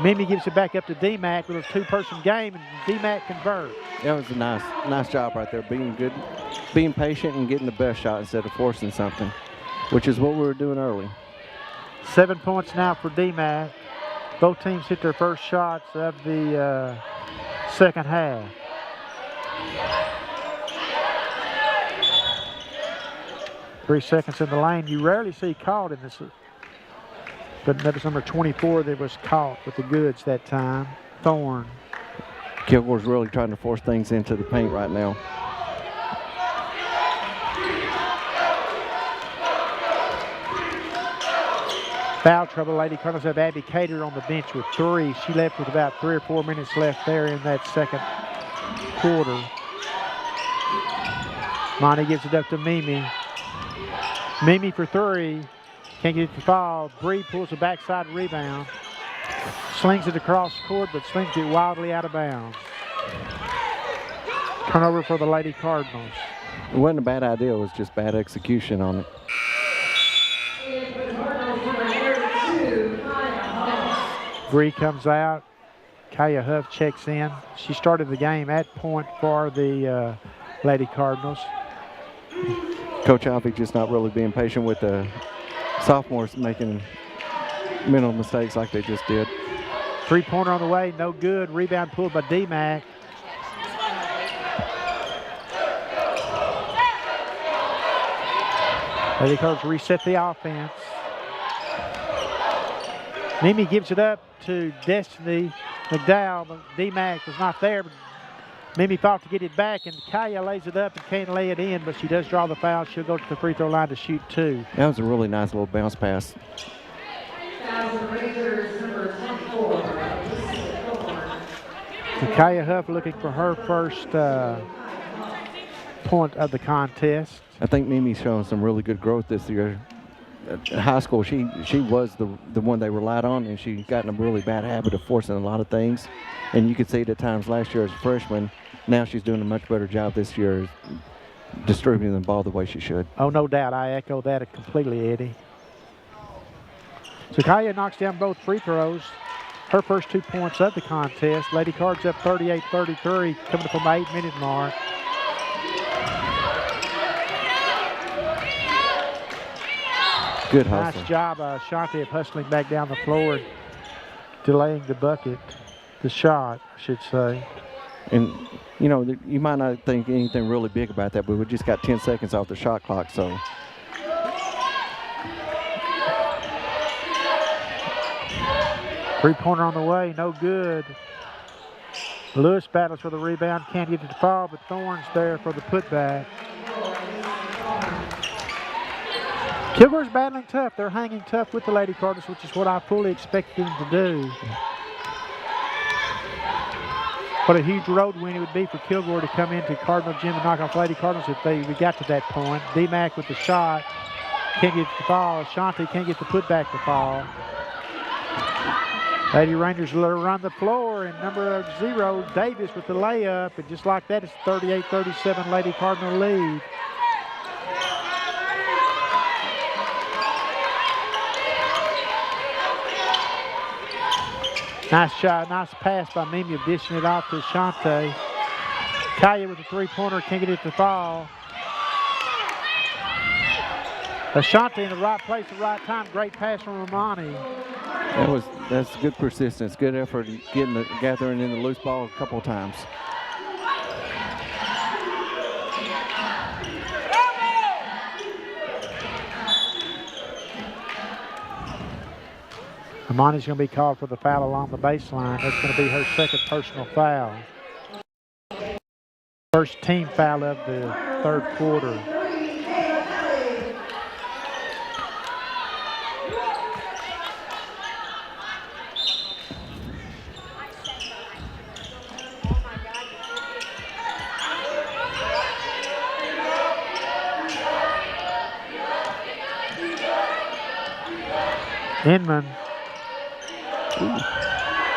Mimi gives it back up to D-Mac with a 2-person game, and D-Mac converts. That was a nice job right there, being good, being patient and getting the best shot instead of forcing something, which is what we were doing early. 7 points now for D-Mac. Both teams hit their first shots of the second half. Three seconds in the lane. You rarely see caught in this, but that was number 24 that was caught with the goods that time. Thorne. Kilgore's really trying to force things into the paint right now. Foul trouble. Lady Cardinals have Abby Cater on the bench with 3. She left with about 3 or 4 minutes left there in that second quarter. Monty gives it up to Mimi. Mimi for 3. Can't get it to fall. Bree pulls a backside rebound. Slings it across the court, but slings it wildly out of bounds. Turnover for the Lady Cardinals. It wasn't a bad idea. It was just bad execution on it. Bree comes out. Kaya Huff checks in. She started the game at point for the Lady Cardinals. Coach Alvey just not really being patient with the sophomores making mental mistakes like they just did. 3-pointer on the way, no good. Rebound pulled by D-Mac. Lady Cardinals reset the offense. Mimi gives it up to Destiny McDowell, but D-Mac was not there. But Mimi fought to get it back, and Kaya lays it up and can't lay it in, but she does draw the foul. She'll go to the free throw line to shoot 2. That was a really nice little bounce pass. Kaya Huff looking for her first point of the contest. I think Mimi's showing some really good growth this year. At high school, she was the one they relied on, and she got in a really bad habit of forcing a lot of things. And you could see it at times last year as a freshman. Now she's doing a much better job this year distributing the ball the way she should. Oh, no doubt. I echo that completely, Eddie. So Kaya knocks down both free throws. her first 2 points of the contest. Lady Cards up 38-33, coming up on the 8-minute mark. Good hustle. Nice job, Shantae, of hustling back down the floor and delaying the bucket, the shot, I should say. And, you know, you might not think anything really big about that, but we just got 10 seconds off the shot clock, so. Three-pointer on the way, no good. Lewis battles for the rebound, can't get it to fall, but Thorne's there for the putback. Kilgore's battling tough. They're hanging tough with the Lady Cardinals, which is what I fully expected them to do. What a huge road win it would be for Kilgore to come into Cardinal Gym and knock off Lady Cardinals if we got to that point. D-Mac with the shot. Can't get the fall. Shantae can't get the putback to fall. Lady Rangers run the floor, and number 0, Davis with the layup. And just like that, it's 38-37 Lady Cardinal lead. Nice shot, nice pass by Mimi, dishing it off to Shantae. Kaya with a three-pointer, can't get it to fall. Shantae in the right place at the right time. Great pass from Romani. That's good persistence, good effort gathering in the loose ball a couple of times. Romani's going to be called for the foul along the baseline. That's going to be her second personal foul. First team foul of the third quarter. Inman.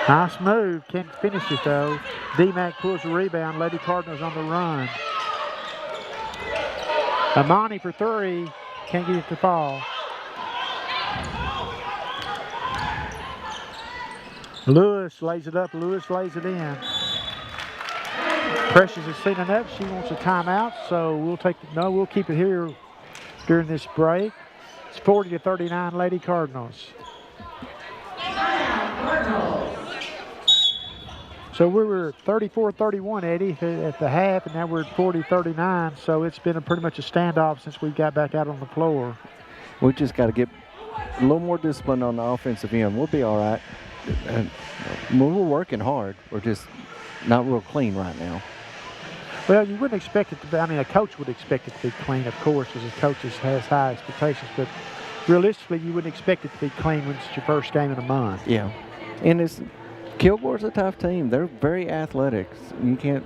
Nice move. Can't finish it though. D-Mac pulls the rebound. Lady Cardinals on the run. Amani for 3. Can't get it to fall. Lewis lays it up. Lewis lays it in. Precious has seen enough. She wants a timeout, so we'll keep it here during this break. It's 40-39 Lady Cardinals. So we were 34-31, Eddie, at the half, and now we're at 40-39. So it's been pretty much a standoff since we got back out on the floor. We just got to get a little more discipline on the offensive end. We'll be all right. We're working hard. We're just not real clean right now. Well, you wouldn't expect it to be. I mean, a coach would expect it to be clean, of course, as a coach has high expectations. But realistically, you wouldn't expect it to be clean when it's your first game in a month. Yeah, and Kilgore's a tough team. They're very athletic. You can't.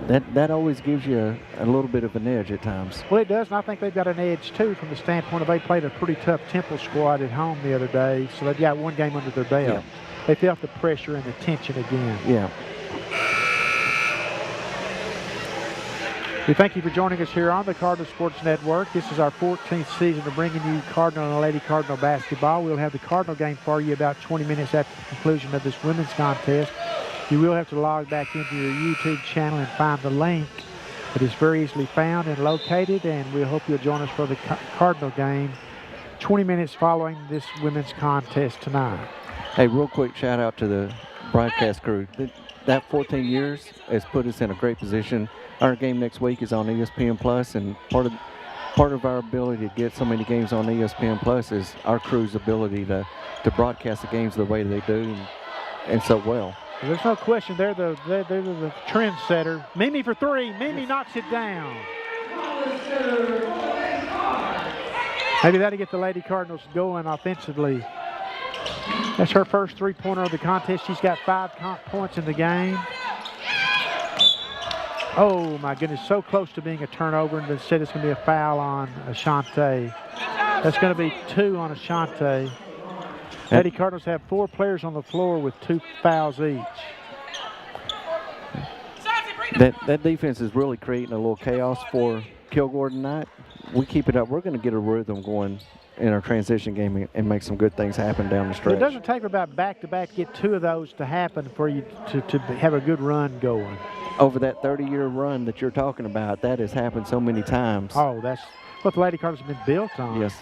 That always gives you a little bit of an edge at times. Well, it does, and I think they've got an edge too from the standpoint of they played a pretty tough Temple squad at home the other day, so they've got one game under their belt. Yeah. They felt the pressure and the tension again. Yeah. We thank you for joining us here on the Cardinal Sports Network. This is our 14th season of bringing you Cardinal and Lady Cardinal basketball. We'll have the Cardinal game for you about 20 minutes after the conclusion of this women's contest. You will have to log back into your YouTube channel and find the link. It is very easily found and located, and we hope you'll join us for the Cardinal game 20 minutes following this women's contest tonight. Hey, real quick shout out to the broadcast crew. That 14 years has put us in a great position. Our game next week is on ESPN Plus, and part of our ability to get so many games on ESPN Plus is our crew's ability to broadcast the games the way they do and so well. There's no question they're the trendsetter. Mimi for 3. Mimi knocks it down. Maybe that'll get the Lady Cardinals going offensively. That's her first three-pointer of the contest. She's got 5 points in the game. Oh, my goodness, so close to being a turnover, and instead it's going to be a foul on Ashantae. That's going to be 2 on Ashantae. Lady Cardinals have 4 players on the floor with 2 fouls each. That defense is really creating a little chaos for Kilgore tonight. we keep it up, we're going to get a rhythm going in our transition game and make some good things happen down the stretch. It doesn't take about back-to-back to get 2 of those to happen for you to have a good run going. Over that 30-year run that you're talking about, that has happened so many times. Oh, that's what the Lady Cardinals have been built on. Yes.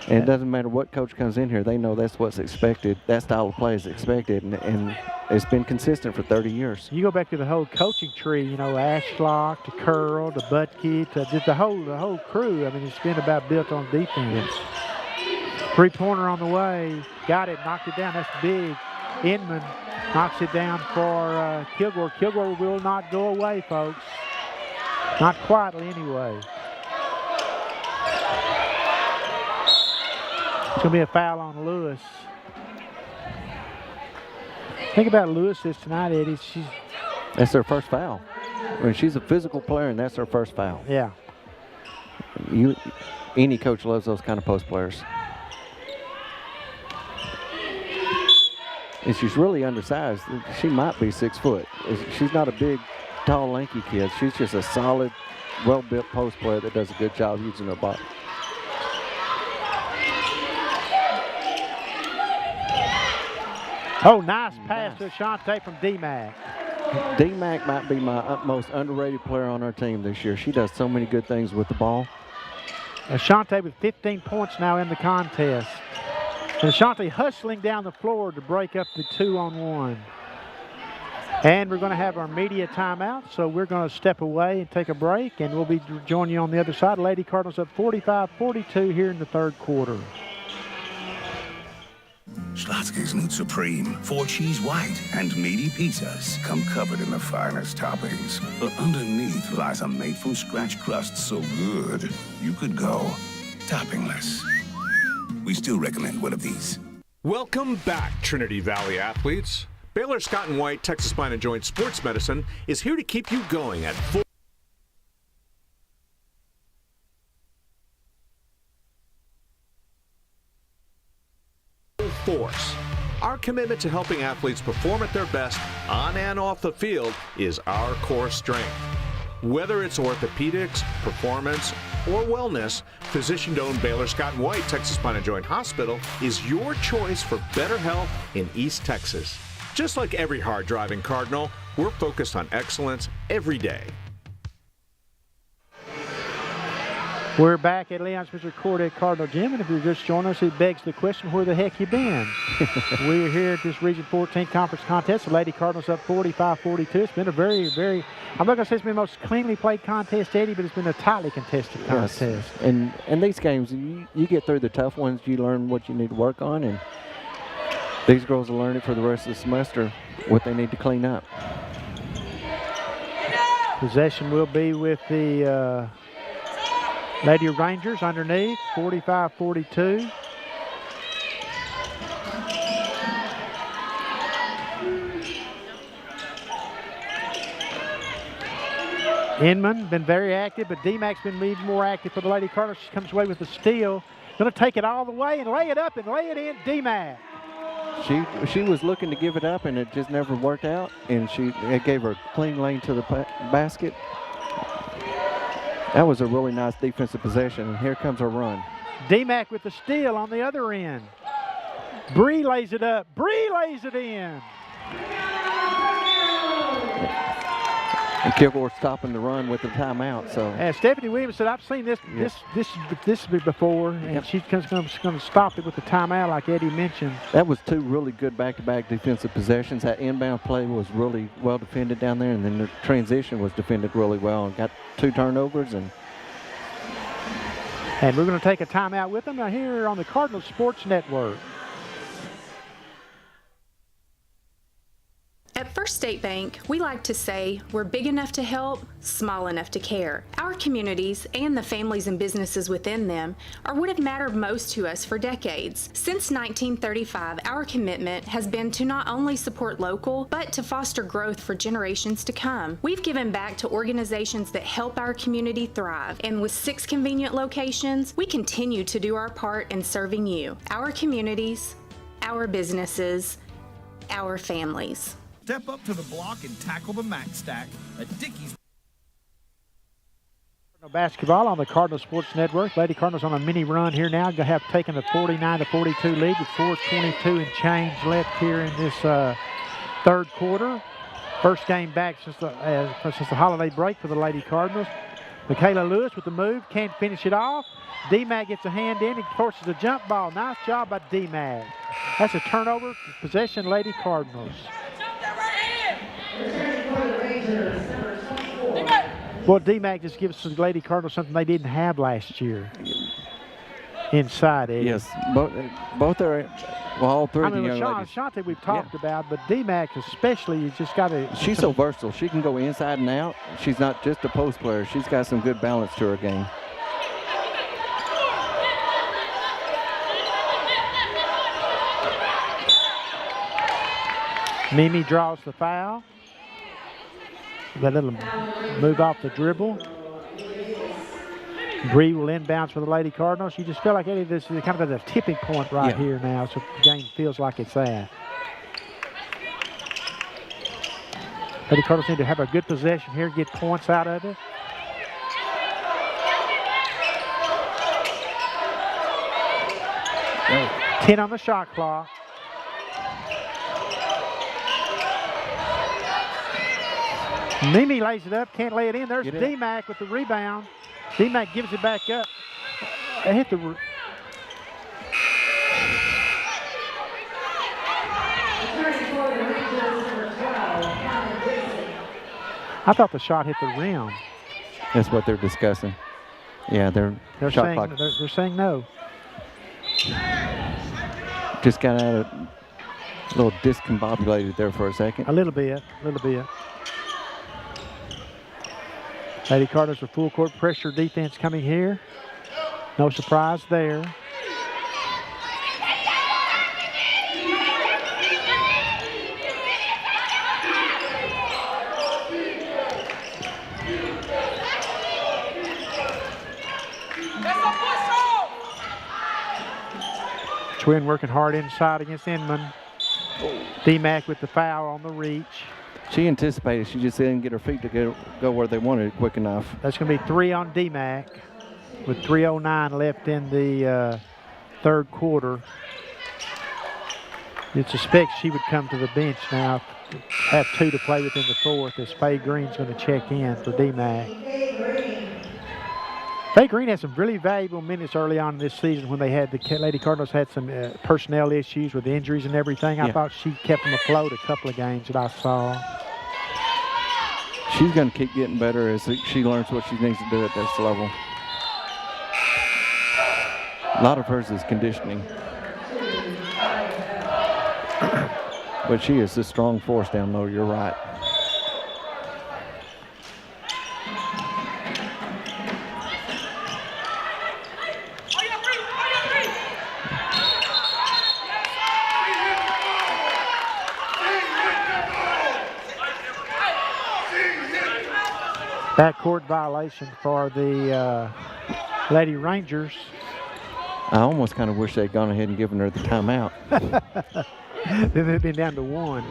And it doesn't matter what coach comes in here, they know that's what's expected. That style of play is expected, and it's been consistent for 30 years. You go back to the whole coaching tree, you know, Ashlock to Curl to Butke to just the whole crew. I mean, it's been about built on defense. Three-pointer on the way. Got it, knocked it down. That's big. Inman knocks it down for Kilgore. Kilgore will not go away, folks. Not quietly, anyway. It's going to be a foul on Lewis. Think about Lewis's tonight, Eddie. That's her first foul. I mean, she's a physical player, and that's her first foul. Yeah. Any coach loves those kind of post players. And she's really undersized. She might be 6 foot. She's not a big, tall, lanky kid. She's just a solid, well-built post player that does a good job using her body. Oh, nice pass to Ashante from D-Mac. D-Mac might be my most underrated player on our team this year. She does so many good things with the ball. Ashante with 15 points now in the contest. And Ashante hustling down the floor to break up the 2-on-1. And we're going to have our media timeout, so we're going to step away and take a break, and we'll be joining you on the other side. Lady Cardinals up 45-42 here in the third quarter. Schlotzsky's Newt Supreme, 4 cheese white, and meaty pizzas come covered in the finest toppings. But underneath lies a made-from-scratch crust so good, you could go toppingless. We still recommend one of these. Welcome back, Trinity Valley athletes. Baylor Scott & White Texas Spine and Joint Sports Medicine is here to keep you going at full force. Our commitment to helping athletes perform at their best on and off the field is our core strength. Whether it's orthopedics, performance, or wellness, physician-owned Baylor Scott & White Texas Spine and Joint Hospital is your choice for better health in East Texas. Just like every hard-driving Cardinal, we're focused on excellence every day. We're back at Leon Spencer Court at Cardinal Gym, and if you're just joining us, it begs the question, where the heck you been? We're here at this Region 14 Conference contest. The Lady Cardinals up 45-42. It's been a very, very, I'm not going to say it's been the most cleanly played contest, Eddie, but it's been a tightly contested contest. Yes. And these games, you get through the tough ones, you learn what you need to work on, and these girls will learn it for the rest of the semester, what they need to clean up. Possession will be with the Lady Rangers underneath, 45-42. Inman been very active, but D-Mac's been even more active for the Lady Cardinals. She comes away with the steal. Going to take it all the way and lay it up and lay it in. D-Mac. She was looking to give it up, and it just never worked out, and it gave her a clean lane to the basket. That was a really nice defensive possession, and here comes her run. D-Mac with the steal on the other end. Bree lays it up. Bree lays it in. And Kilgore stopping the run with the timeout. So as Stephanie Williams said, I've seen this before, and she's going to stop it with the timeout, like Eddie mentioned. That was 2 really good back-to-back defensive possessions. That inbound play was really well defended down there, and then the transition was defended really well, and got 2 turnovers. And we're going to take a timeout with them now here on the Cardinals Sports Network. At First State Bank, we like to say we're big enough to help, small enough to care. Our communities and the families and businesses within them are what have mattered most to us for decades. Since 1935, our commitment has been to not only support local, but to foster growth for generations to come. We've given back to organizations that help our community thrive, and with 6 convenient locations, we continue to do our part in serving you, our communities, our businesses, our families. Step up to the block and tackle the Mac Stack at Dickey's. basketball on the Cardinal Sports Network. Lady Cardinals on a mini run here now. Have taken a 49-42 lead with 4:22 and change left here in this third quarter. First game back since the holiday break for the Lady Cardinals. Michaela Lewis with the move, can't finish it off. D-Mac gets a hand in and forces a jump ball. Nice job by D-Mac. That's a turnover, possession, Lady Cardinals. Well, D-Mac just gives the Lady Cardinals something they didn't have last year. Inside, Eddie. Yes, both are, well, all three of the young ladies. Shante we've talked about, but D-Mac especially, you just got to... She's so versatile. She can go inside and out. She's not just a post player. She's got some good balance to her game. Mimi draws the foul. That little move off the dribble. Bree will inbounds for the Lady Cardinals. You just feel like, Eddie, this is kind of at a tipping point right here now, so the game feels like it's that. Lady Cardinals need to have a good possession here, get points out of it. Oh. 10 on the shot clock. Mimi lays it up, can't lay it in. There's D-Mac with the rebound. D-Mac gives it back up. They hit the... I thought the shot hit the rim. That's what they're discussing. Yeah, they're shot saying, clock. They're saying no. Just got out of a little discombobulated there for a second. A little bit. Lady Cardinals with full court pressure defense coming here. No surprise there. Twin working hard inside against Inman. D-Mac with the foul on the reach. She anticipated. She just didn't get her feet to go where they wanted it quick enough. That's going to be 3 on D-Mac with 3:09 left in the third quarter. You'd suspect she would come to the bench now, have 2 to play within the fourth, as Faye Green's going to check in for D-Mac. Faye Green had some really valuable minutes early on in this season when they had the Lady Cardinals had some personnel issues with injuries and everything. I thought she kept them afloat a couple of games that I saw. She's going to keep getting better as she learns what she needs to do at this level. A lot of hers is conditioning. But she is a strong force down low, you're right. Backcourt violation for the Lady Rangers. I almost kind of wish they'd gone ahead and given her the timeout. Then they'd been down to 1.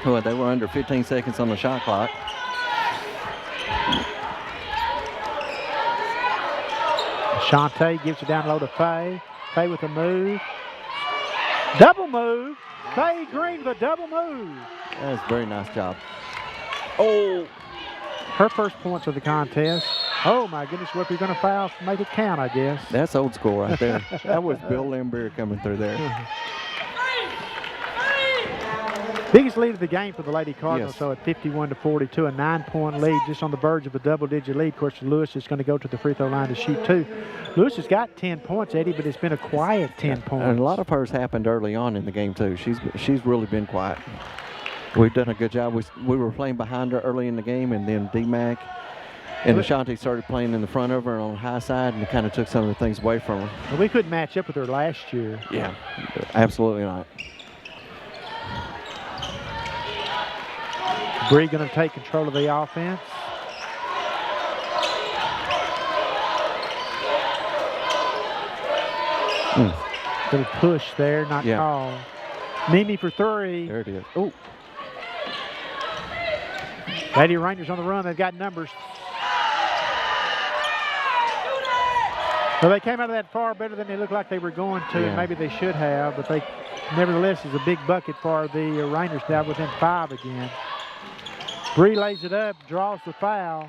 Well, they were under 15 seconds on the shot clock. Shante gives it down low to Faye. Faye with a move. Double move. Faye Green with a double move. That's a very nice job. Oh! Her first points of the contest. Oh my goodness, what if you're going to foul, make it count, I guess. That's old school right there. That was Bill Lambeer coming through there. Biggest lead of the game for the Lady Cardinals, so at 51-42, a 9-point lead, just on the verge of a double-digit lead. Of course, Lewis is going to go to the free throw line to shoot 2. Lewis has got 10 points, Eddie, but it's been a quiet 10 points. And a lot of hers happened early on in the game, too. She's really been quiet. We've done a good job. We were playing behind her early in the game, and then D-Mac and Ashanti started playing in the front of her on the high side, and it kind of took some of the things away from her. Well, we couldn't match up with her last year. Yeah, absolutely not. Bree going to take control of the offense. Little push there, not called. Mimi for 3. There it is. Oh. Lady Rangers on the run. They've got numbers. Well, they came out of that far better than they looked like they were going to, and maybe they should have, but they, nevertheless, is a big bucket for the Rangers down within 5 again. Bree lays it up, draws the foul.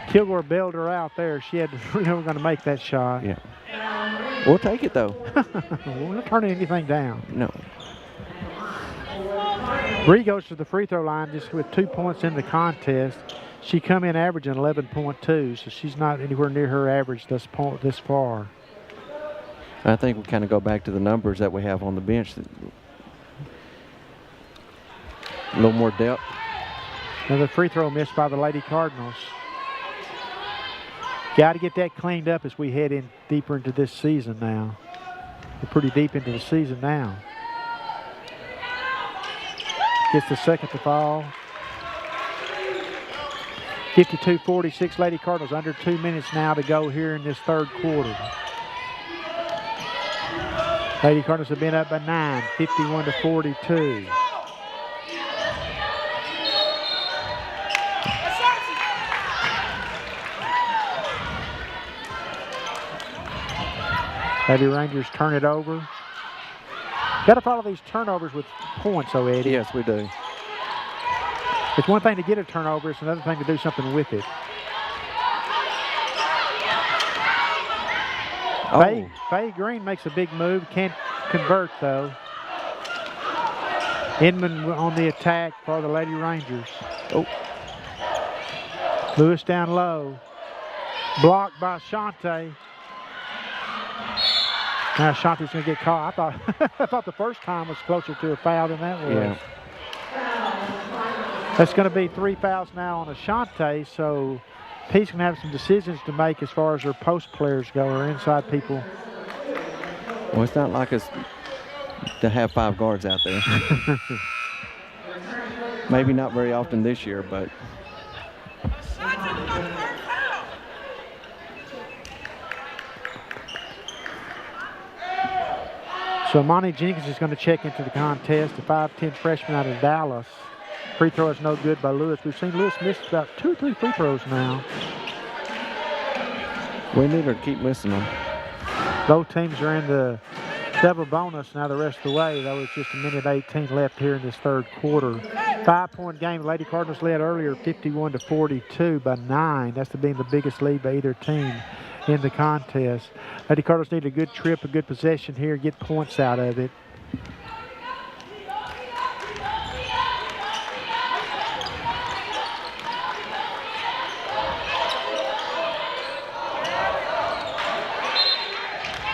Kilgore bailed her out there. She had really never going to make that shot. Yeah. We'll take it, though. We're not turning anything down. No. Bree goes to the free throw line just with 2 points in the contest. She come in averaging 11.2, so she's not anywhere near her average this far. I think we kind of go back to the numbers that we have on the bench. A little more depth. Another free throw missed by the Lady Cardinals. Got to get that cleaned up as we head in deeper into this season now. We're pretty deep into the season now. Gets the second to fall. 52-46 Lady Cardinals, under 2 minutes now to go here in this third quarter. Lady Cardinals have been up by 9, 51-42. Lady Rangers turn it over. Got to follow these turnovers with points, though, Eddie. Yes, we do. It's one thing to get a turnover, it's another thing to do something with it. Oh. Faye Green makes a big move, can't convert, though. Inman on the attack for the Lady Rangers. Oh. Lewis down low. Blocked by Shante. Now Shante's going to get caught. I thought the first time was closer to a foul than that was. Yeah. That's going to be 3 fouls now on Ashante, so Pete's going to have some decisions to make as far as their post players go, or inside people. Well, it's not like us to have 5 guards out there. Maybe not very often this year, but. So Monty Jenkins is going to check into the contest, a 5'10 freshman out of Dallas. Free throw is no good by Lewis. We've seen Lewis miss about 2 or 3 free throws now. We need her to keep missing them. Both teams are in the double bonus now the rest of the way. That was just 1:18 left here in this third quarter. 5-point game. Lady Cardinals led earlier 51-42 by 9. That's being the biggest lead by either team in the contest. Lady Cardinals need a good trip, a good possession here, get points out of it.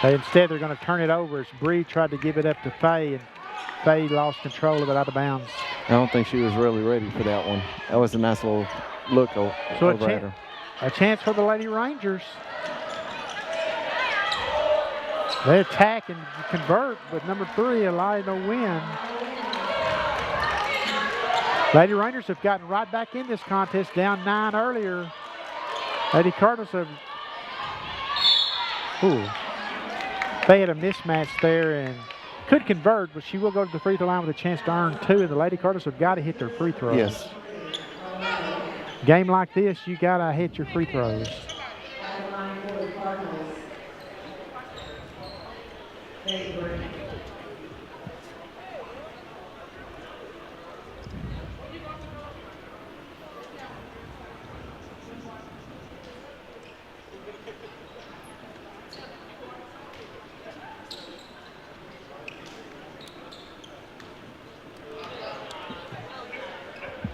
Instead, they're going to turn it over as Bree tried to give it up to Faye, and Faye lost control of it out of bounds. I don't think she was really ready for that one. That was a nice little look over at her. A chance for the Lady Rangers. They attack and convert with number 3, Elida Wynn. Lady Rangers have gotten right back in this contest, down 9 earlier. Lady Cardinals have... Ooh. They had a mismatch there and could convert, but she will go to the free throw line with a chance to earn 2, and the Lady Cardinals have got to hit their free throws. Yes. Game like this, you got to hit your free throws.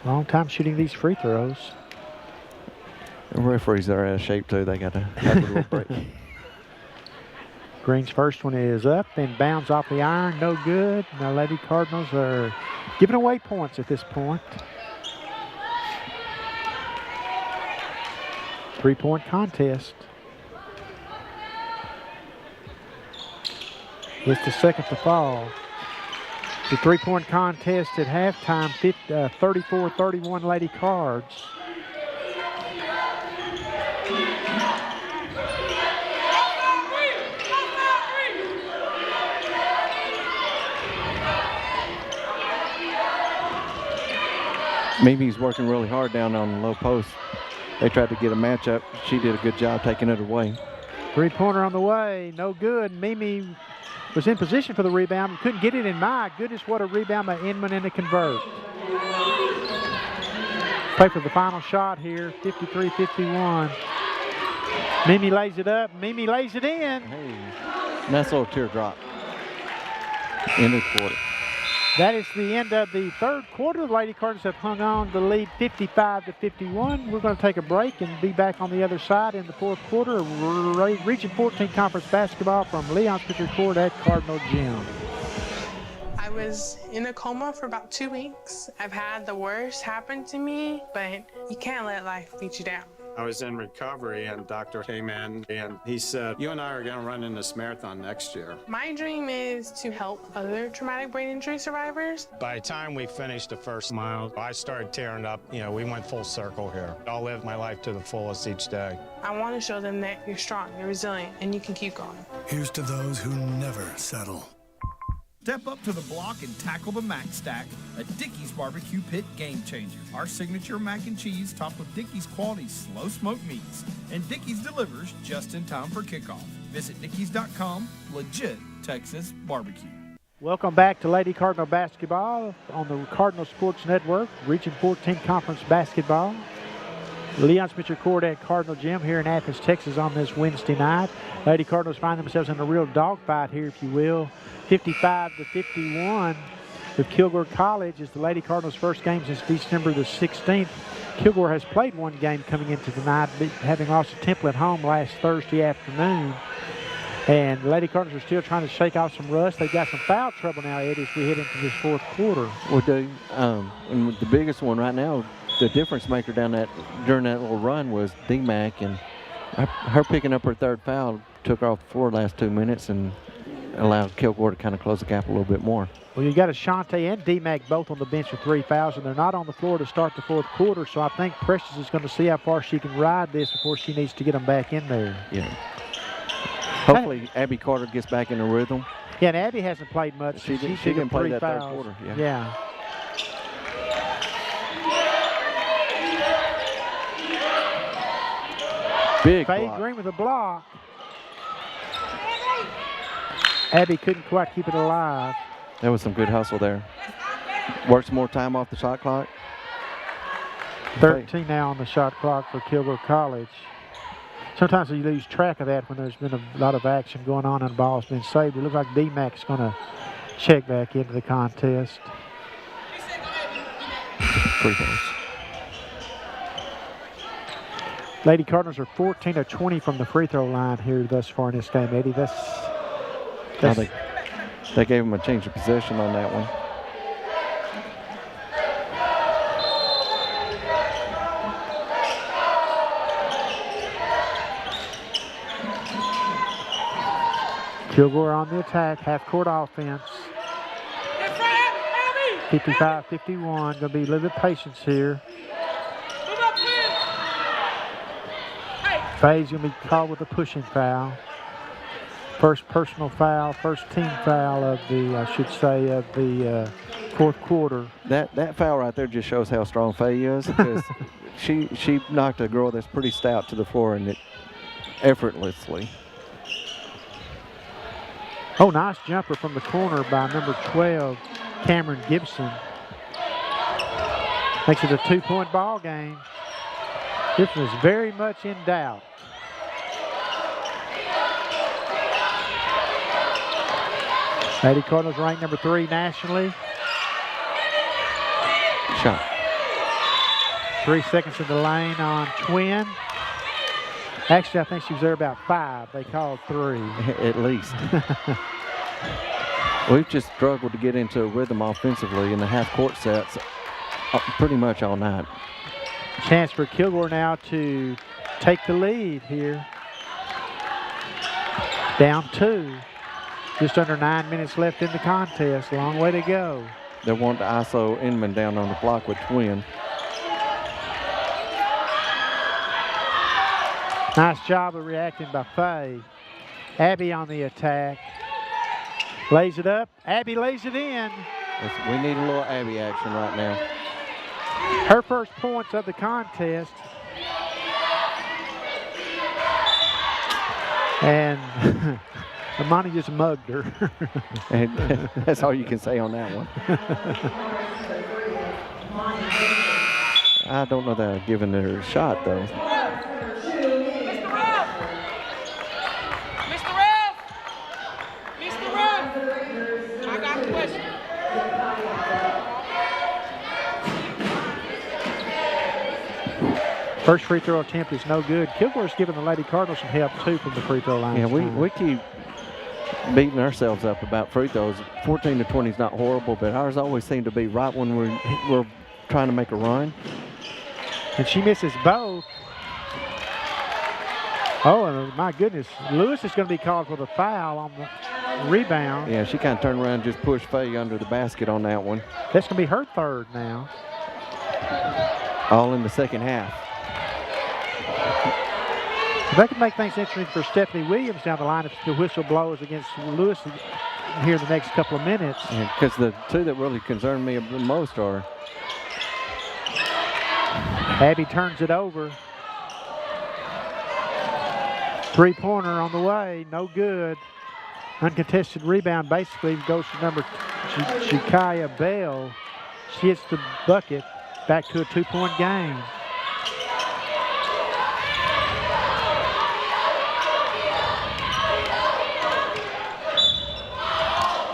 Long time shooting these free throws. The referees are out of shape too. They got to have a little break. Green's first one is up and bounds off the iron. No good. Now Lady Cardinals are giving away points at this point. 3-point contest. It's the second to fall. The 3-point contest at halftime, 34-31 Lady Cards. Mimi's working really hard down on the low post. They tried to get a matchup. She did a good job taking it away. Three-pointer on the way, no good. Mimi was in position for the rebound, couldn't get it, and my goodness, what a rebound by Inman and a convert. Play for the final shot here, 53-51. Mimi lays it up, Mimi lays it in. Hey, nice little teardrop. End of the quarter. That is the end of the third quarter. The Lady Cardinals have hung on to lead 55-51. We're going to take a break and be back on the other side in the fourth quarter. Region 14 Conference basketball from Leon Spitzer Court at Cardinal Gym. I was in a coma for about 2 weeks. I've had the worst happen to me, but you can't let life beat you down. I was in recovery and doctor came in and he said, you and I are going to run in this marathon next year. My dream is to help other traumatic brain injury survivors. By the time we finished the first mile, I started tearing up. You know, we went full circle here. I'll live my life to the fullest each day. I want to show them that you're strong, you're resilient, and you can keep going. Here's to those who never settle. Step up to the block and tackle the Mac Stack, a Dickey's barbecue pit game changer. Our signature mac and cheese topped with Dickey's quality slow smoked meats. And Dickey's delivers just in time for kickoff. Visit Dickeys.com, legit Texas barbecue. Welcome back to Lady Cardinal basketball on the Cardinal Sports Network, Region 14 Conference basketball. Leon Spitzer Court at Cardinal Gym here in Athens, Texas on this Wednesday night. Lady Cardinals find themselves in a real dogfight here, if you will. 55-51 with Kilgore College is the Lady Cardinals' first game since December the 16th. Kilgore has played one game coming into tonight, having lost to Temple at home last Thursday afternoon. And the Lady Cardinals are still trying to shake off some rust. They've got some foul trouble now, Eddie, as we head into this fourth quarter. We do. And the biggest one right now, the difference maker during that little run was D-Mac, and her picking up her third foul took her off the floor the last 2 minutes and allowed Kilgore to kind of close the gap a little bit more. Well, you got Ashante and D-Mac both on the bench with 3 fouls, and they're not on the floor to start the fourth quarter, so I think Precious is going to see how far she can ride this before she needs to get them back in there. Yeah. Hopefully Abby Carter gets back in the rhythm. Yeah, and Abby hasn't played much. She didn't play that third quarter. Yeah. Big Faye block. Green with a block. Abby couldn't quite keep it alive. That was some good hustle there. Works more time off the shot clock. 13 now on the shot clock for Kilgore College. Sometimes you lose track of that when there's been a lot of action going on and the ball's been saved. It looks like D-Mac's going to check back into the contest. Free throws. Lady Cardinals are 14 of 20 from the free throw line here thus far in this game, Eddie. They gave him a change of possession on that one. Kilgore on the attack, half-court offense. 55-51, going to be a little bit of patience here. Faye's going to be called with a pushing foul. First personal foul, first team foul of the, fourth quarter. That foul right there just shows how strong Faye is, because she knocked a girl that's pretty stout to the floor and it effortlessly. Oh, nice jumper from the corner by number 12, Cameron Gibson. Makes it a 2-point ball game. Gibson is very much in doubt. Lady Cardinals ranked number 3 nationally. Shot. 3 seconds in the lane on Twin. Actually, I think she was there about 5. They called 3. At least. We've just struggled to get into a rhythm offensively in the half-court sets pretty much all night. Chance for Kilgore now to take the lead here. Down 2. Just under 9 minutes left in the contest. Long way to go. They want to ISO Inman down on the block with Twin. Nice job of reacting by Faye. Abby on the attack. Lays it up. Abby lays it in. We need a little Abby action right now. Her first points of the contest. And Amani just mugged her. And that's all you can say on that one. I don't know that I've given her a shot, though. Mr. Ref! Mr. Ref! I got a question. First free throw attempt is no good. Kilgore's giving the Lady Cardinals some help, too, from the free throw line. Yeah, we keep beating ourselves up about free throws. 14 to 20 is not horrible, but ours always seem to be right when we're trying to make a run. And she misses both. Oh, and my goodness. Lewis is going to be called for the foul on the rebound. Yeah, she kind of turned around and just pushed Faye under the basket on that one. That's going to be her third now. All in the second half. That could make things interesting for Stephanie Williams down the line if the whistle blows against Lewis here in the next couple of minutes. Because the two that really concern me the most are... Abby turns it over. Three-pointer on the way, no good. Uncontested rebound basically goes to number Shikaya Bell. She hits the bucket, back to a two-point game.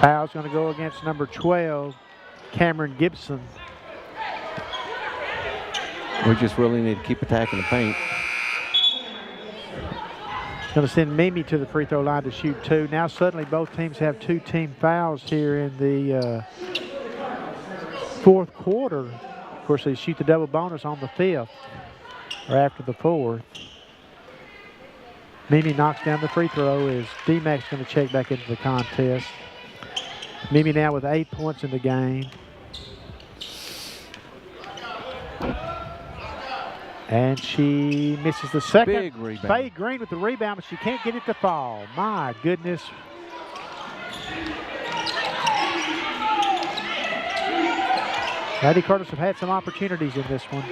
Foul's going to go against number 12, Cameron Gibson. We just really need to keep attacking the paint. Going to send Mimi to the free throw line to shoot two. Now suddenly both teams have two team fouls here in the fourth quarter. Of course, they shoot the double bonus on the fifth or after the fourth. Mimi knocks down the free throw as D-Mac's going to check back into the contest. Mimi now with 8 points in the game. And she misses the second. Big rebound. Faye Green with the rebound, but she can't get it to fall. My goodness. Lady Cardinals have had some opportunities in this one.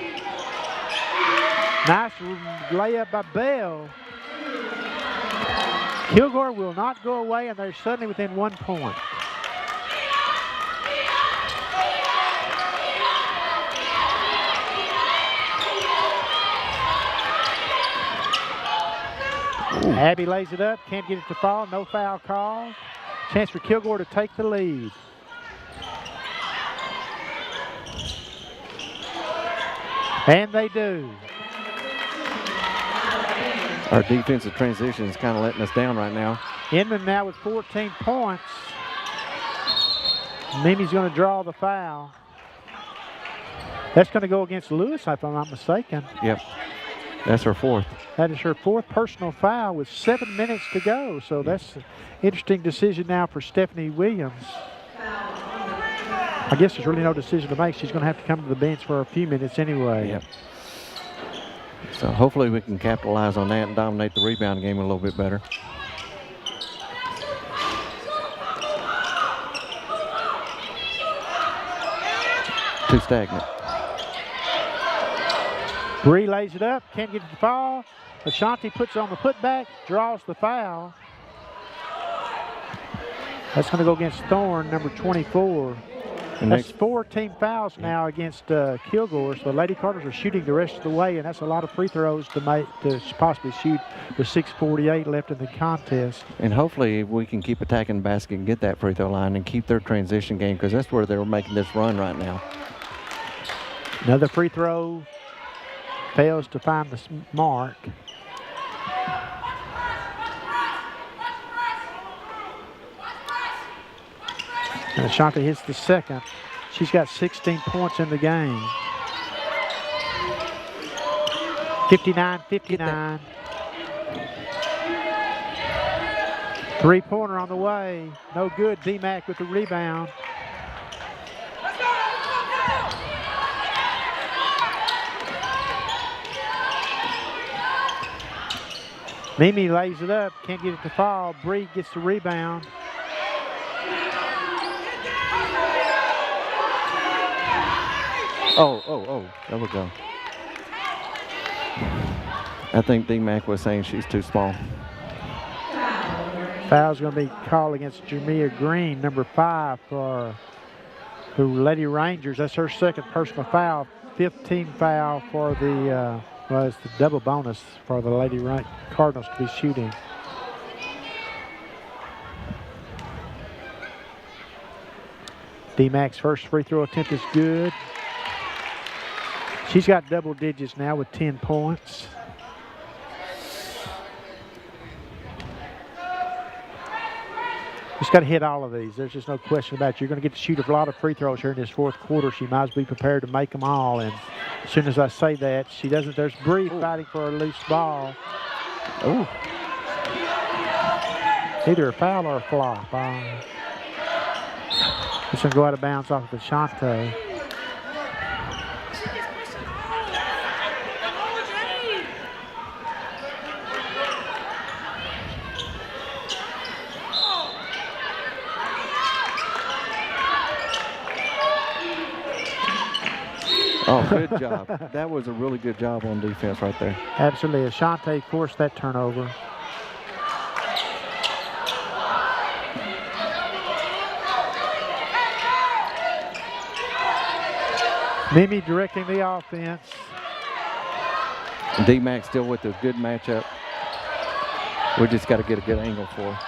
Nice layup by Bell. Kilgore will not go away, and they're suddenly within 1 point. Abby lays it up, can't get it to fall, no foul call. Chance for Kilgore to take the lead. And they do. Our defensive transition is kind of letting us down right now. Inman now with 14 points. Mimi's going to draw the foul. That's going to go against Lewis, if I'm not mistaken. Yep. That's her fourth. That is her fourth personal foul with 7 minutes to go. So that's an interesting decision now for Stephanie Williams. I guess there's really no decision to make. She's going to have to come to the bench for a few minutes anyway. Yep. So hopefully we can capitalize on that and dominate the rebound game a little bit better. Too stagnant. Bree lays it up, can't get it to fall. Ashanti puts on the putback, draws the foul. That's going to go against Thorne, number 24. And that's 4 team fouls now against Kilgore. So the Lady Cardinals are shooting the rest of the way, and that's a lot of free throws to make to possibly shoot with 6:48 left in the contest. And hopefully we can keep attacking the basket and get that free throw line and keep their transition game, because that's where they're making this run right now. Another free throw. Fails to find the mark. And Ashanti hits the second. She's got 16 points in the game. 59-59. Three-pointer on the way. No good. D-Mac with the rebound. Mimi lays it up, can't get it to fall. Bree gets the rebound. Oh, there we go. I think D-Mac was saying she's too small. Foul's going to be called against Jamia Green, number 5 for the Lady Rangers. That's her second personal foul. 15 foul for the, well, it's the double bonus for the Lady Cardinals to be shooting. D-Mac's first free throw attempt is good. She's got double digits now with 10 points. Just got to hit all of these. There's just no question about it. You're going to get to shoot a lot of free throws here in this fourth quarter. She might as well be prepared to make them all. And as soon as I say that, she doesn't. There's Bree fighting for a loose ball. Ooh. Either a foul or a flop. It's going to go out of bounds off of Ashante. Oh, good job. That was a really good job on defense right there. Absolutely. Ashante forced that turnover. Mimi directing the offense. D-Mac still with a good matchup. We just got to get a good angle for her.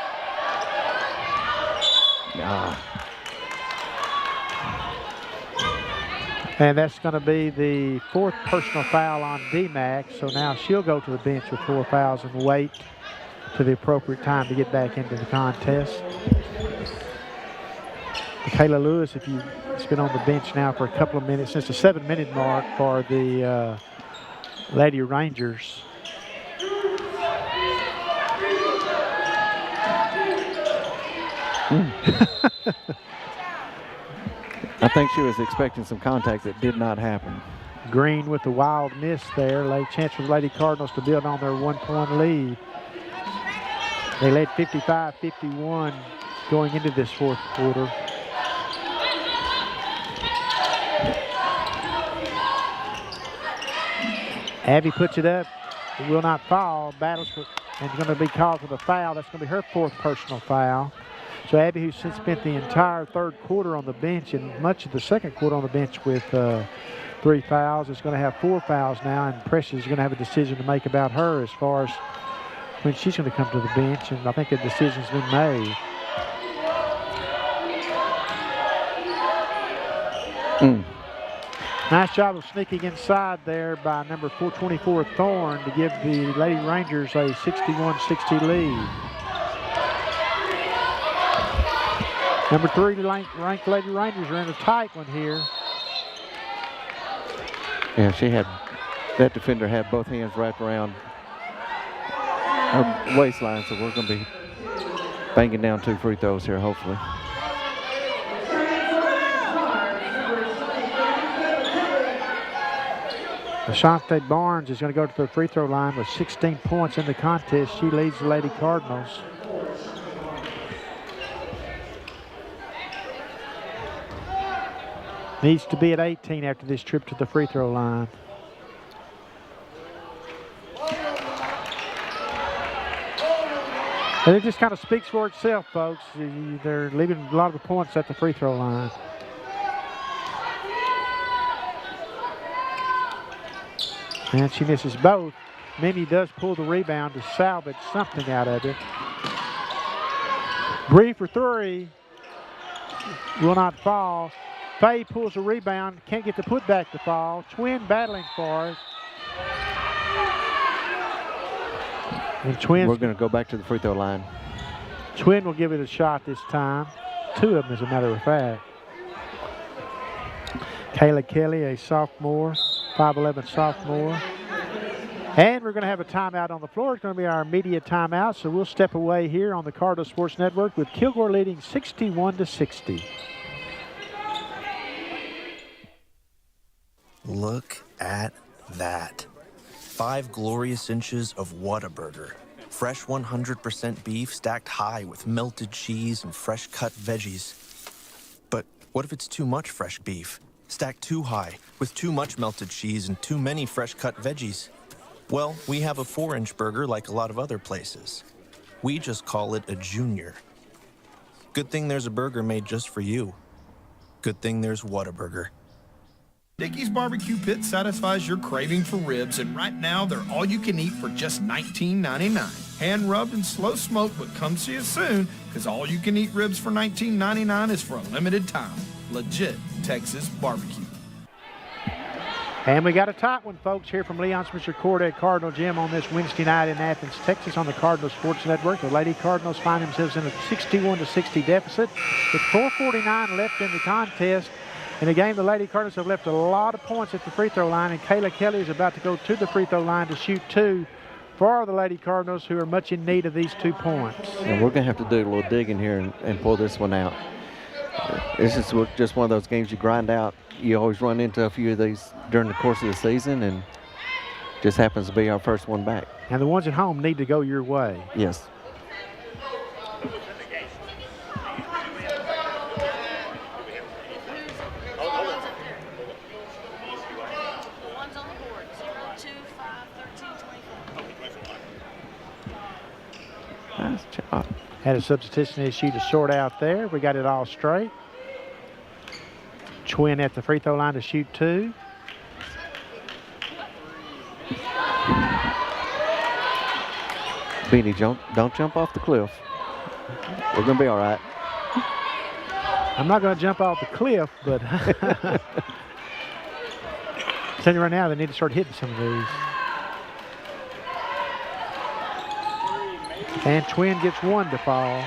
And that's going to be the 4th personal foul on D-Mac. So now she'll go to the bench with 4 fouls and wait to the appropriate time to get back into the contest. Kayla Lewis, if it's been on the bench now for a couple of minutes, since the 7-minute mark for the Lady Rangers. I think she was expecting some contact that did not happen. Green with the wild miss there. Chance for the Lady Cardinals to build on their 1-point lead. They led 55-51 going into this fourth quarter. Abby puts it up. It will not fall. Battles for, and going to be called for the foul. That's going to be her 4th personal foul. So Abby, who's since spent the entire third quarter on the bench and much of the second quarter on the bench with 3 fouls, is going to have 4 fouls now, and Precious is going to have a decision to make about her as far as when she's going to come to the bench, and I think a decision's been made. Nice job of sneaking inside there by number 424 Thorne to give the Lady Rangers a 61-60 lead. Number 3 ranked Lady Rangers are in a tight one here. Yeah, that defender had both hands wrapped around her waistline, so we're going to be banging down 2 free throws here, hopefully. Ashante Barnes is going to go to the free throw line with 16 points in the contest. She leads the Lady Cardinals. Needs to be at 18 after this trip to the free throw line. And it just kind of speaks for itself, folks. They're leaving a lot of the points at the free throw line. And she misses both. Mimi does pull the rebound to salvage something out of it. Bree for 3. Will not fall. Faye pulls a rebound, can't get the putback to fall. Twin battling for it. And Twin, we're going to go back to the free throw line. Twin will give it a shot this time. 2 of them, as a matter of fact. Kayla Kelly, a sophomore, 5'11" sophomore. And we're going to have a timeout on the floor. It's going to be our media timeout, so we'll step away here on the Cardinal Sports Network with Kilgore leading 61-60. Look at that. 5 glorious inches of Whataburger. Fresh 100% beef stacked high with melted cheese and fresh cut veggies. But what if it's too much fresh beef? Stacked too high with too much melted cheese and too many fresh cut veggies? Well, we have a 4-inch burger like a lot of other places. We just call it a junior. Good thing there's a burger made just for you. Good thing there's Whataburger. Dickey's Barbecue Pit satisfies your craving for ribs, and right now they're all you can eat for just $19.99. Hand rubbed and slow smoked, but come see us soon, because all you can eat ribs for $19.99 is for a limited time. Legit Texas barbecue. And we got a tight one, folks, here from Leon Spencer Court at Cardinal Gym on this Wednesday night in Athens, Texas on the Cardinal Sports Network. The Lady Cardinals find themselves in a 61-60 deficit with 4:49 left in the contest. In the game, the Lady Cardinals have left a lot of points at the free throw line, and Kayla Kelly is about to go to the free throw line to shoot 2 for the Lady Cardinals, who are much in need of these 2 points. And we're going to have to do a little digging here and pull this one out. This is just one of those games you grind out. You always run into a few of these during the course of the season, and just happens to be our first one back. And the ones at home need to go your way. Yes. Nice job. Had a substitution issue to sort out there. We got it all straight. Twin at the free throw line to shoot 2. Beanie, don't jump off the cliff. We're going to be all right. I'm not going to jump off the cliff, but I'm telling you right now, they need to start hitting some of these. And Twin gets 1 to fall.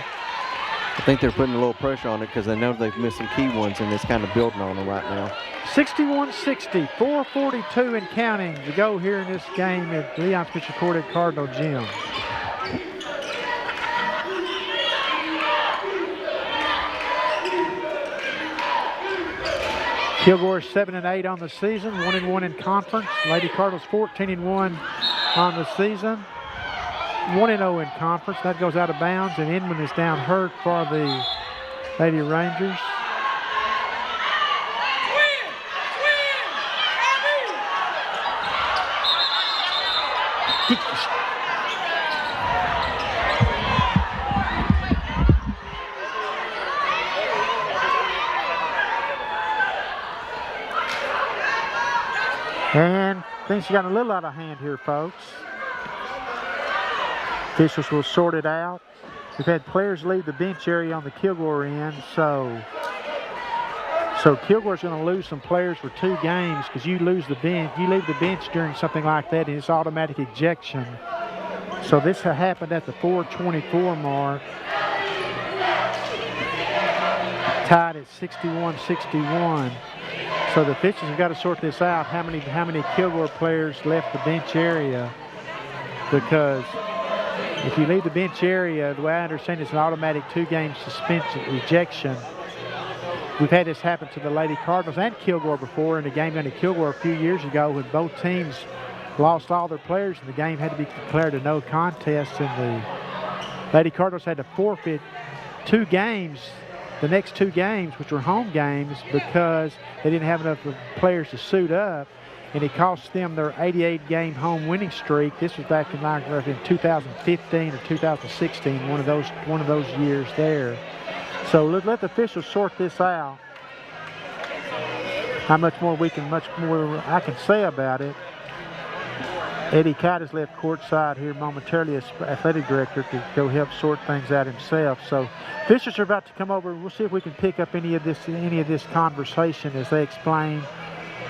I think they're putting a little pressure on it because they know they've missed some key ones, and it's kind of building on them right now. 61-60, 4:42 and counting to go here in this game at Leon Spencer Court at Cardinal Gym. Kilgore 7-8 on the season, 1-1 in conference. Lady Cardinals 14-1 on the season. 1-0 in conference. That goes out of bounds, and Inman is down hurt for the Lady Rangers. And things have gotten a little out of hand here, folks. Officials will sort it out. We've had players leave the bench area on the Kilgore end, so Kilgore's going to lose some players for 2 games because you lose the bench. You leave the bench during something like that, and it's automatic ejection. So this happened at the 4:24 mark. Tied at 61-61. So the officials have got to sort this out. How many Kilgore players left the bench area? Because if you leave the bench area, the way I understand it's an automatic 2-game suspension, ejection. We've had this happen to the Lady Cardinals and Kilgore before in a game down at Kilgore a few years ago when both teams lost all their players and the game had to be declared a no contest, and the Lady Cardinals had to forfeit 2 games, the next 2 games, which were home games, because they didn't have enough players to suit up. And it cost them their 88-game home winning streak. This was back in 2015 or 2016, one of those years there. So let the officials sort this out. Much more I can say about it. Eddie Kite has left courtside here momentarily as athletic director to go help sort things out himself. So officials are about to come over. We'll see if we can pick up any of this conversation as they explain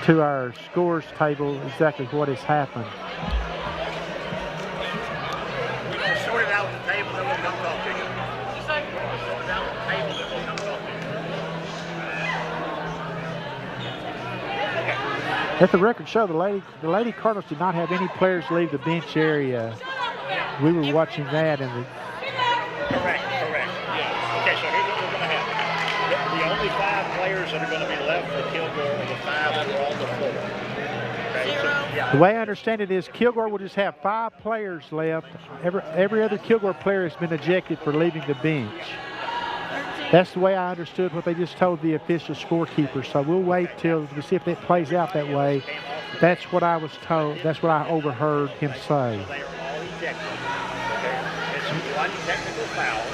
to our scores table exactly what has happened. We're going to sort it out at the table, then we'll come talk to you. Sort it out at the table, then we'll come talk to you. Let the record show the Lady Cardinals did not have any players leave the bench area. We were watching that, and Correct. Yeah. Okay, so here's what we're going to have. The only 5 players that are going to be left for Kilgore are the 5 that are on the floor. Okay, so, yeah. the way I understand it is Kilgore will just have 5 players left. Every other Kilgore player has been ejected for leaving the bench. That's the way I understood what they just told the official scorekeeper. So we'll wait till to see if it plays out that way. That's what I was told. That's what I overheard him say. One technical foul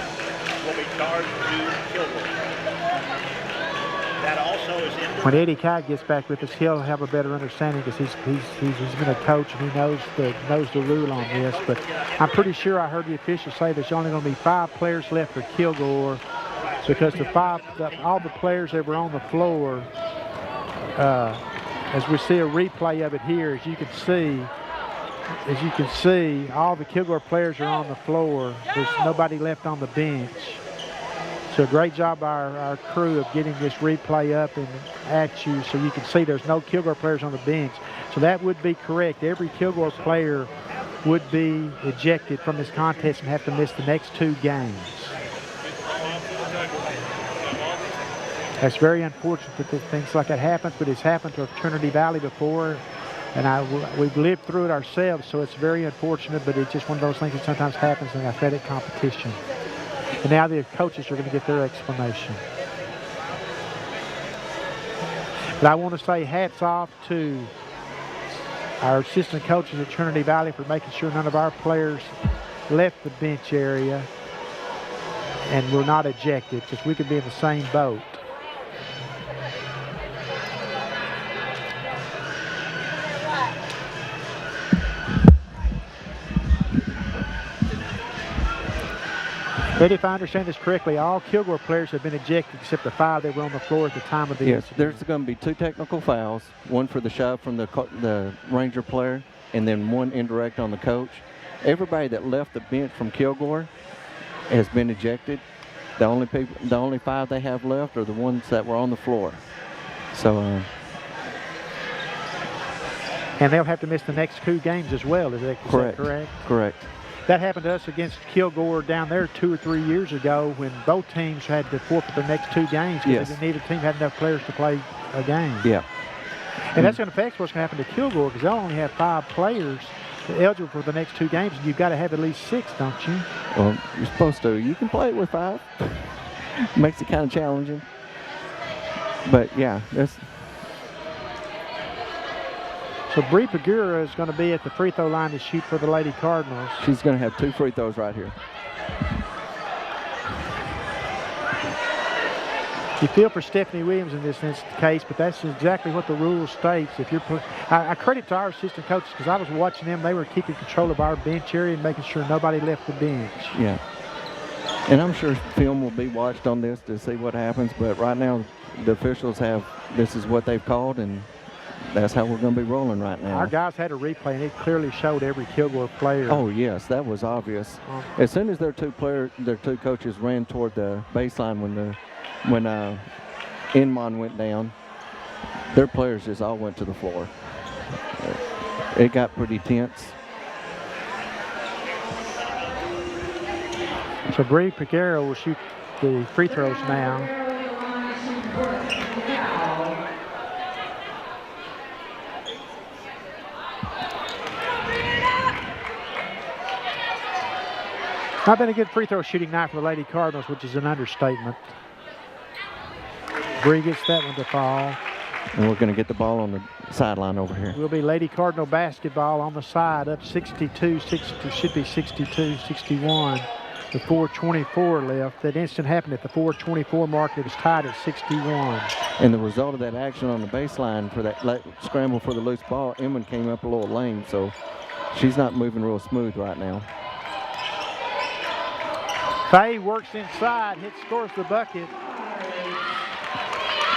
will be charged to Kilgore. That also is in When Eddie Kite gets back with us, he'll have a better understanding because he's been a coach and he knows the rule on this. But I'm pretty sure I heard the officials say there's only going to be 5 players left for Kilgore because all the players that were on the floor, as we see a replay of it here, as you can see, all the Kilgore players are on the floor. There's nobody left on the bench. So a great job by our crew of getting this replay up and at you so you can see there's no Kilgore players on the bench. So that would be correct. Every Kilgore player would be ejected from this contest and have to miss the next 2 games. That's very unfortunate that things like that happens, but it's happened to Trinity Valley before, and we've lived through it ourselves, so it's very unfortunate, but it's just one of those things that sometimes happens in athletic competition. And now the coaches are going to get their explanation. But I want to say hats off to our assistant coaches at Trinity Valley for making sure none of our players left the bench area and were not ejected, because we could be in the same boat. But if I understand this correctly, all Kilgore players have been ejected except the 5 that were on the floor at the time of the incident. There's going to be 2 technical fouls, one for the shove from the Ranger player and then 1 indirect on the coach. Everybody that left the bench from Kilgore has been ejected. The only 5 they have left are the ones that were on the floor. So and they'll have to miss the next 2 games as well, is that correct? Correct. That happened to us against Kilgore down there 2 or 3 years ago when both teams had to forfeit their next 2 games because neither team had enough players to play a game. Yeah. And that's going to affect what's going to happen to Kilgore because they'll only have 5 players eligible for the next 2 games, and you've got to have at least 6, don't you? Well, you're supposed to. You can play it with 5. Makes it kind of challenging. But, yeah, that's... So Bree Pagura is going to be at the free throw line to shoot for the Lady Cardinals. She's going to have 2 free throws right here. You feel for Stephanie Williams in this case, but that's exactly what the rule states. If you're, I credit to our assistant coaches because I was watching them. They were keeping control of our bench area and making sure nobody left the bench. Yeah. And I'm sure film will be watched on this to see what happens, but right now the officials this is what they've called, and that's how we're going to be rolling right now. Our guys had a replay, and it clearly showed every Kilgore player. Oh, yes, that was obvious. As soon as their 2 coaches ran toward the baseline when Inman went down, their players just all went to the floor. It got pretty tense. So Bree Picaro will shoot the free throws now. Not been a good free throw shooting night for the Lady Cardinals, which is an understatement. Bree gets that one to fall. And we're going to get the ball on the sideline over here. Will be Lady Cardinal basketball on the side, up 62, 60, should be 62, 61. With 4:24 left. That instant happened at the 4:24 mark. It was tied at 61. And the result of that action on the baseline for that scramble for the loose ball, Inman came up a little lame, so she's not moving real smooth right now. Faye works inside, scores the bucket.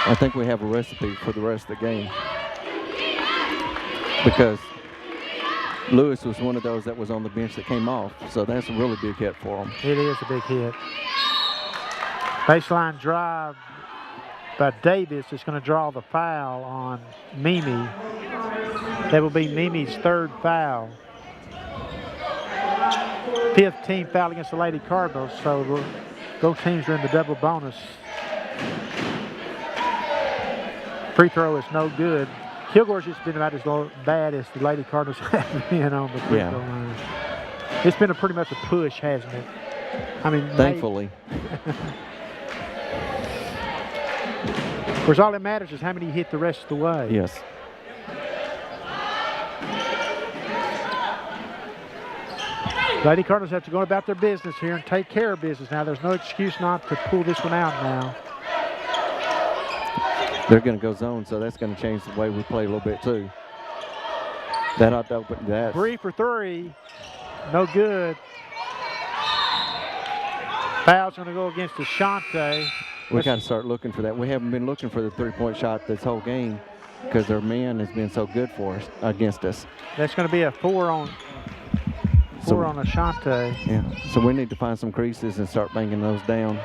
I think we have a recipe for the rest of the game because Lewis was one of those that was on the bench that came off, so that's a really big hit for him. It is a big hit. Baseline drive by Davis is going to draw the foul on Mimi. That will be Mimi's 3rd foul. 5th team foul against the Lady Cardinals, so both teams are in the double bonus. Free throw is no good. Kilgore's just been about as bad as the Lady Cardinals have been on the free throw line. It's been pretty much a push, hasn't it? I mean, thankfully. Of course, all that matters is how many hit the rest of the way. Yes. Lady Cardinals have to go about their business here and take care of business now. There's no excuse not to pull this one out now. They're going to go zone, so that's going to change the way we play a little bit too. That ought to open that. Bree for three. No good. Foul's going to go against Ashante. We got to start looking for that. We haven't been looking for the three-point shot this whole game because their man has been so good for us against us. That's going to be a four on Ashante. Yeah. So we need to find some creases and start banging those down.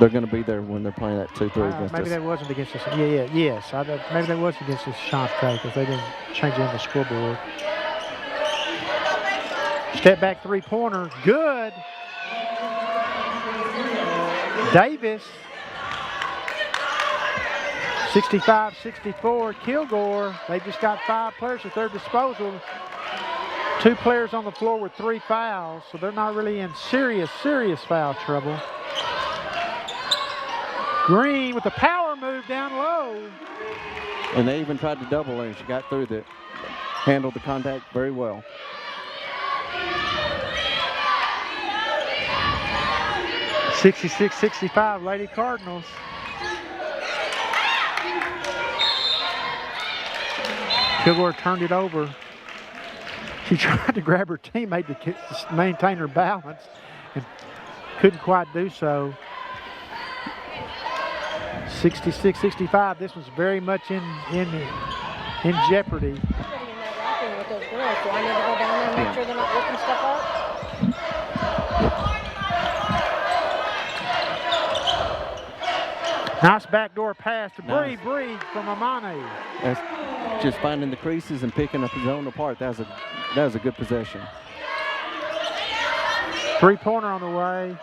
They're going to be there when they're playing that 2-3 against us. Maybe that wasn't against us. Yes. Maybe that was against Ashante because they didn't change it on the scoreboard. Step back three-pointer. Good. Davis. 65-64. Kilgore. They just got 5 players at their disposal. 2 players on the floor with 3 fouls, so they're not really in serious foul trouble. Green with the power move down low. And they even tried to double her, and she got through that. Handled the contact very well. (66-65) Lady Cardinals. Kilgore turned it over. She tried to grab her teammate to maintain her balance and couldn't quite do so. 66-65. This was very much in jeopardy. With those girls, do I need to go down there and make sure they're not looking stuff up? Nice backdoor pass to Bree from Amani. That's just finding the creases and picking up his own apart. That was a good possession. Three-pointer on the way.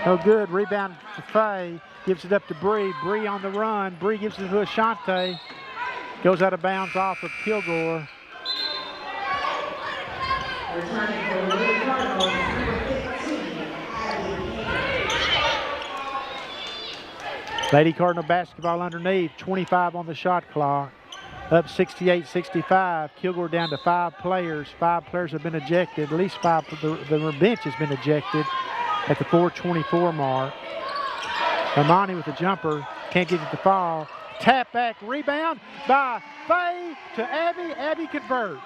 No good. Rebound to Faye. Gives it up to Bree. Bree on the run. Bree gives it to Ashante. Goes out of bounds off of Kilgore. Lady Cardinal basketball underneath. 25 on the shot clock. Up 68-65. Kilgore down to 5 players. 5 players have been ejected. At least 5. The bench has been ejected at the 4:24 mark. Amani with the jumper. Can't get it to fall. Tap back rebound by Faye to Abby. Abby converts.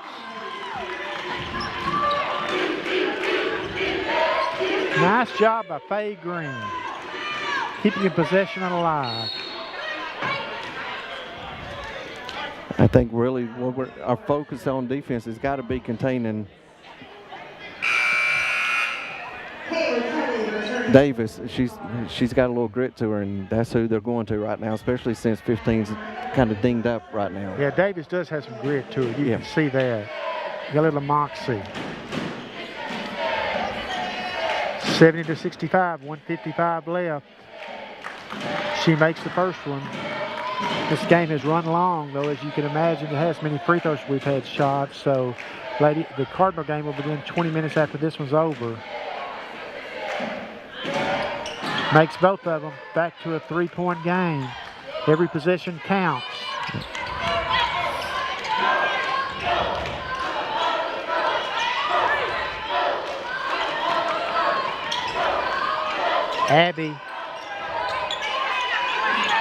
Nice job by Faye Green. Keeping the possession alive. I think really our focus on defense has got to be containing Davis. She's got a little grit to her, and that's who they're going to right now, especially since 15's kind of dinged up right now. Yeah, Davis does have some grit to her. You can see that. Got a little moxie. 70-65, 1:55 left. She makes the first one. This game has run long, though, as you can imagine. It has many free throws we've had shots, so the Cardinal game will begin 20 minutes after this one's over. Makes both of them back to a 3-point game. Every possession counts. Abby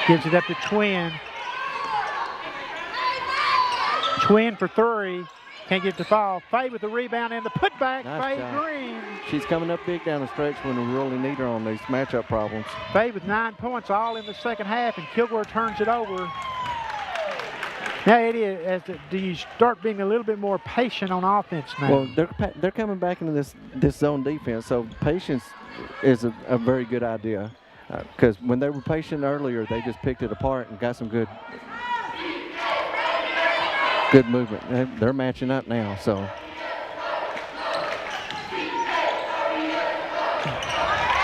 gives it up to Twin. Twin for 3. Can't get the fall. Faye with the rebound and the putback. Nice Faye job. Green. She's coming up big down the stretch when we really need her on these matchup problems. Faye with 9 points all in the second half, and Kilgore turns it over. Now, Eddie, do you start being a little bit more patient on offense now? Well, they're coming back into this zone defense, so patience is a very good idea. Because when they were patient earlier, they just picked it apart and got some good movement. They're matching up now, so.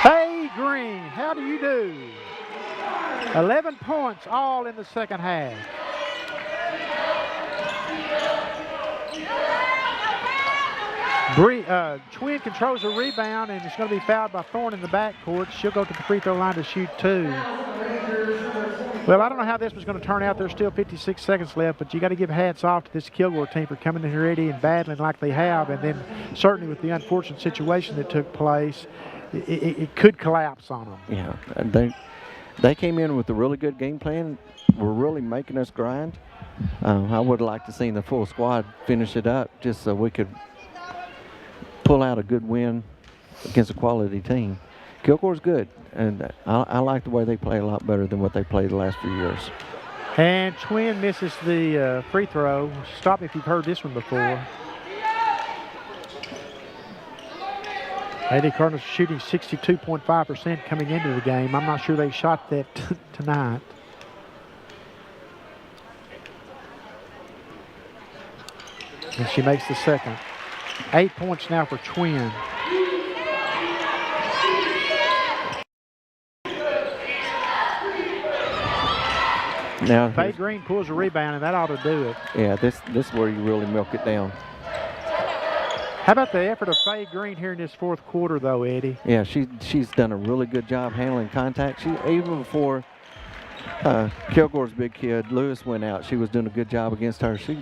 Hey, Green, how do you do? 11 points all in the second half. Twin controls the rebound, and it's going to be fouled by Thorne in the backcourt. She'll go to the free throw line to shoot 2. Well, I don't know how this was going to turn out. There's still 56 seconds left, but you got to give hats off to this Kilgore team for coming in here ready and battling like they have, and then certainly with the unfortunate situation that took place, it could collapse on them. Yeah, and they came in with a really good game plan. Were really making us grind. I would like to see the full squad finish it up just so we could pull out a good win against a quality team. Kilgore's good, and I like the way they play a lot better than what they played the last few years. And Twin misses the free throw. Stop me if you've heard this one before. Lady Cardinals shooting 62.5% coming into the game. I'm not sure they shot that tonight. And she makes the second. 8 points now for Twin. Now, Faye Green pulls a rebound, and that ought to do it. Yeah, this is where you really milk it down. How about the effort of Faye Green here in this fourth quarter, though, Eddie? Yeah, she's done a really good job handling contact. She even before Kilgore's big kid Lewis went out, she was doing a good job against her. She's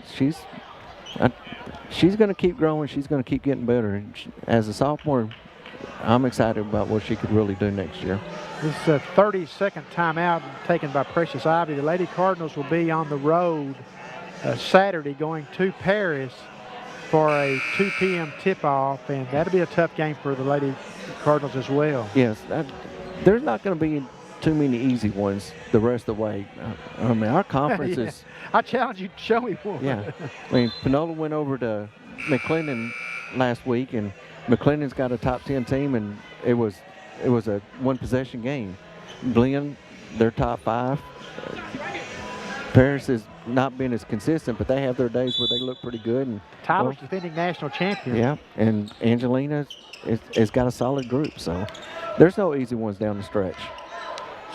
going to keep growing. She's going to keep getting better. And as a sophomore, I'm excited about what she could really do next year. This is a 30-second timeout taken by Precious Ivy. The Lady Cardinals will be on the road Saturday going to Paris for a 2 p.m. tip-off, and that'll be a tough game for the Lady Cardinals as well. Yes, there's not going to be too many easy ones the rest of the way. I mean, our conference is... I challenge you to show me one. Yeah. I mean, Panola went over to McLennan last week, and McLennan's got a top 10 team, and it was a one-possession game. Glenn, they're top 5. Paris has not been as consistent, but they have their days where they look pretty good. And Tyler's defending national champion. Yeah, and Angelina has got a solid group, so there's no easy ones down the stretch.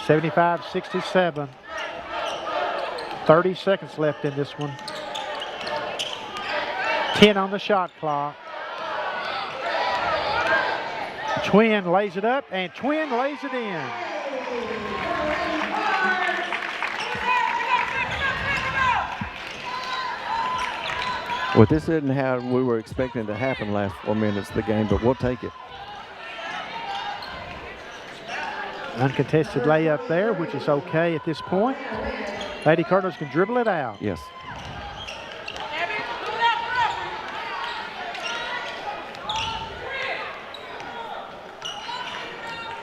75-67. 30 seconds left in this one. 10 on the shot clock. Twin lays it up, and Twin lays it in. Well, this isn't how we were expecting to happen last 4 minutes of the game, but we'll take it. Uncontested layup there, which is okay at this point. Lady Cardinals can dribble it out. Yes.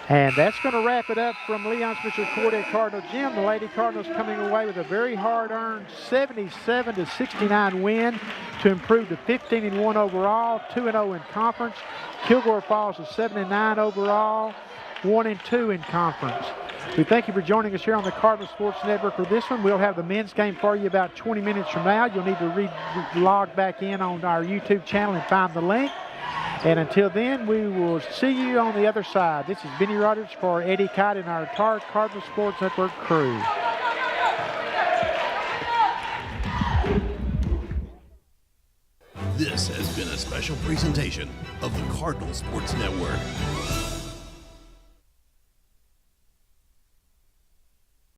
And that's going to wrap it up from Leon Spencer Court at Cardinal Gym. The Lady Cardinals coming away with a very hard-earned 77-69 win to improve to 15-1 overall, 2-0 in conference. Kilgore falls to 7-9 overall, 1-2 in conference. We thank you for joining us here on the Cardinal Sports Network for this one. We'll have the men's game for you about 20 minutes from now. You'll need to log back in on our YouTube channel and find the link. And until then, we will see you on the other side. This is Benny Rogers for Eddie Kite and our entire Cardinal Sports Network crew. This has been a special presentation of the Cardinal Sports Network.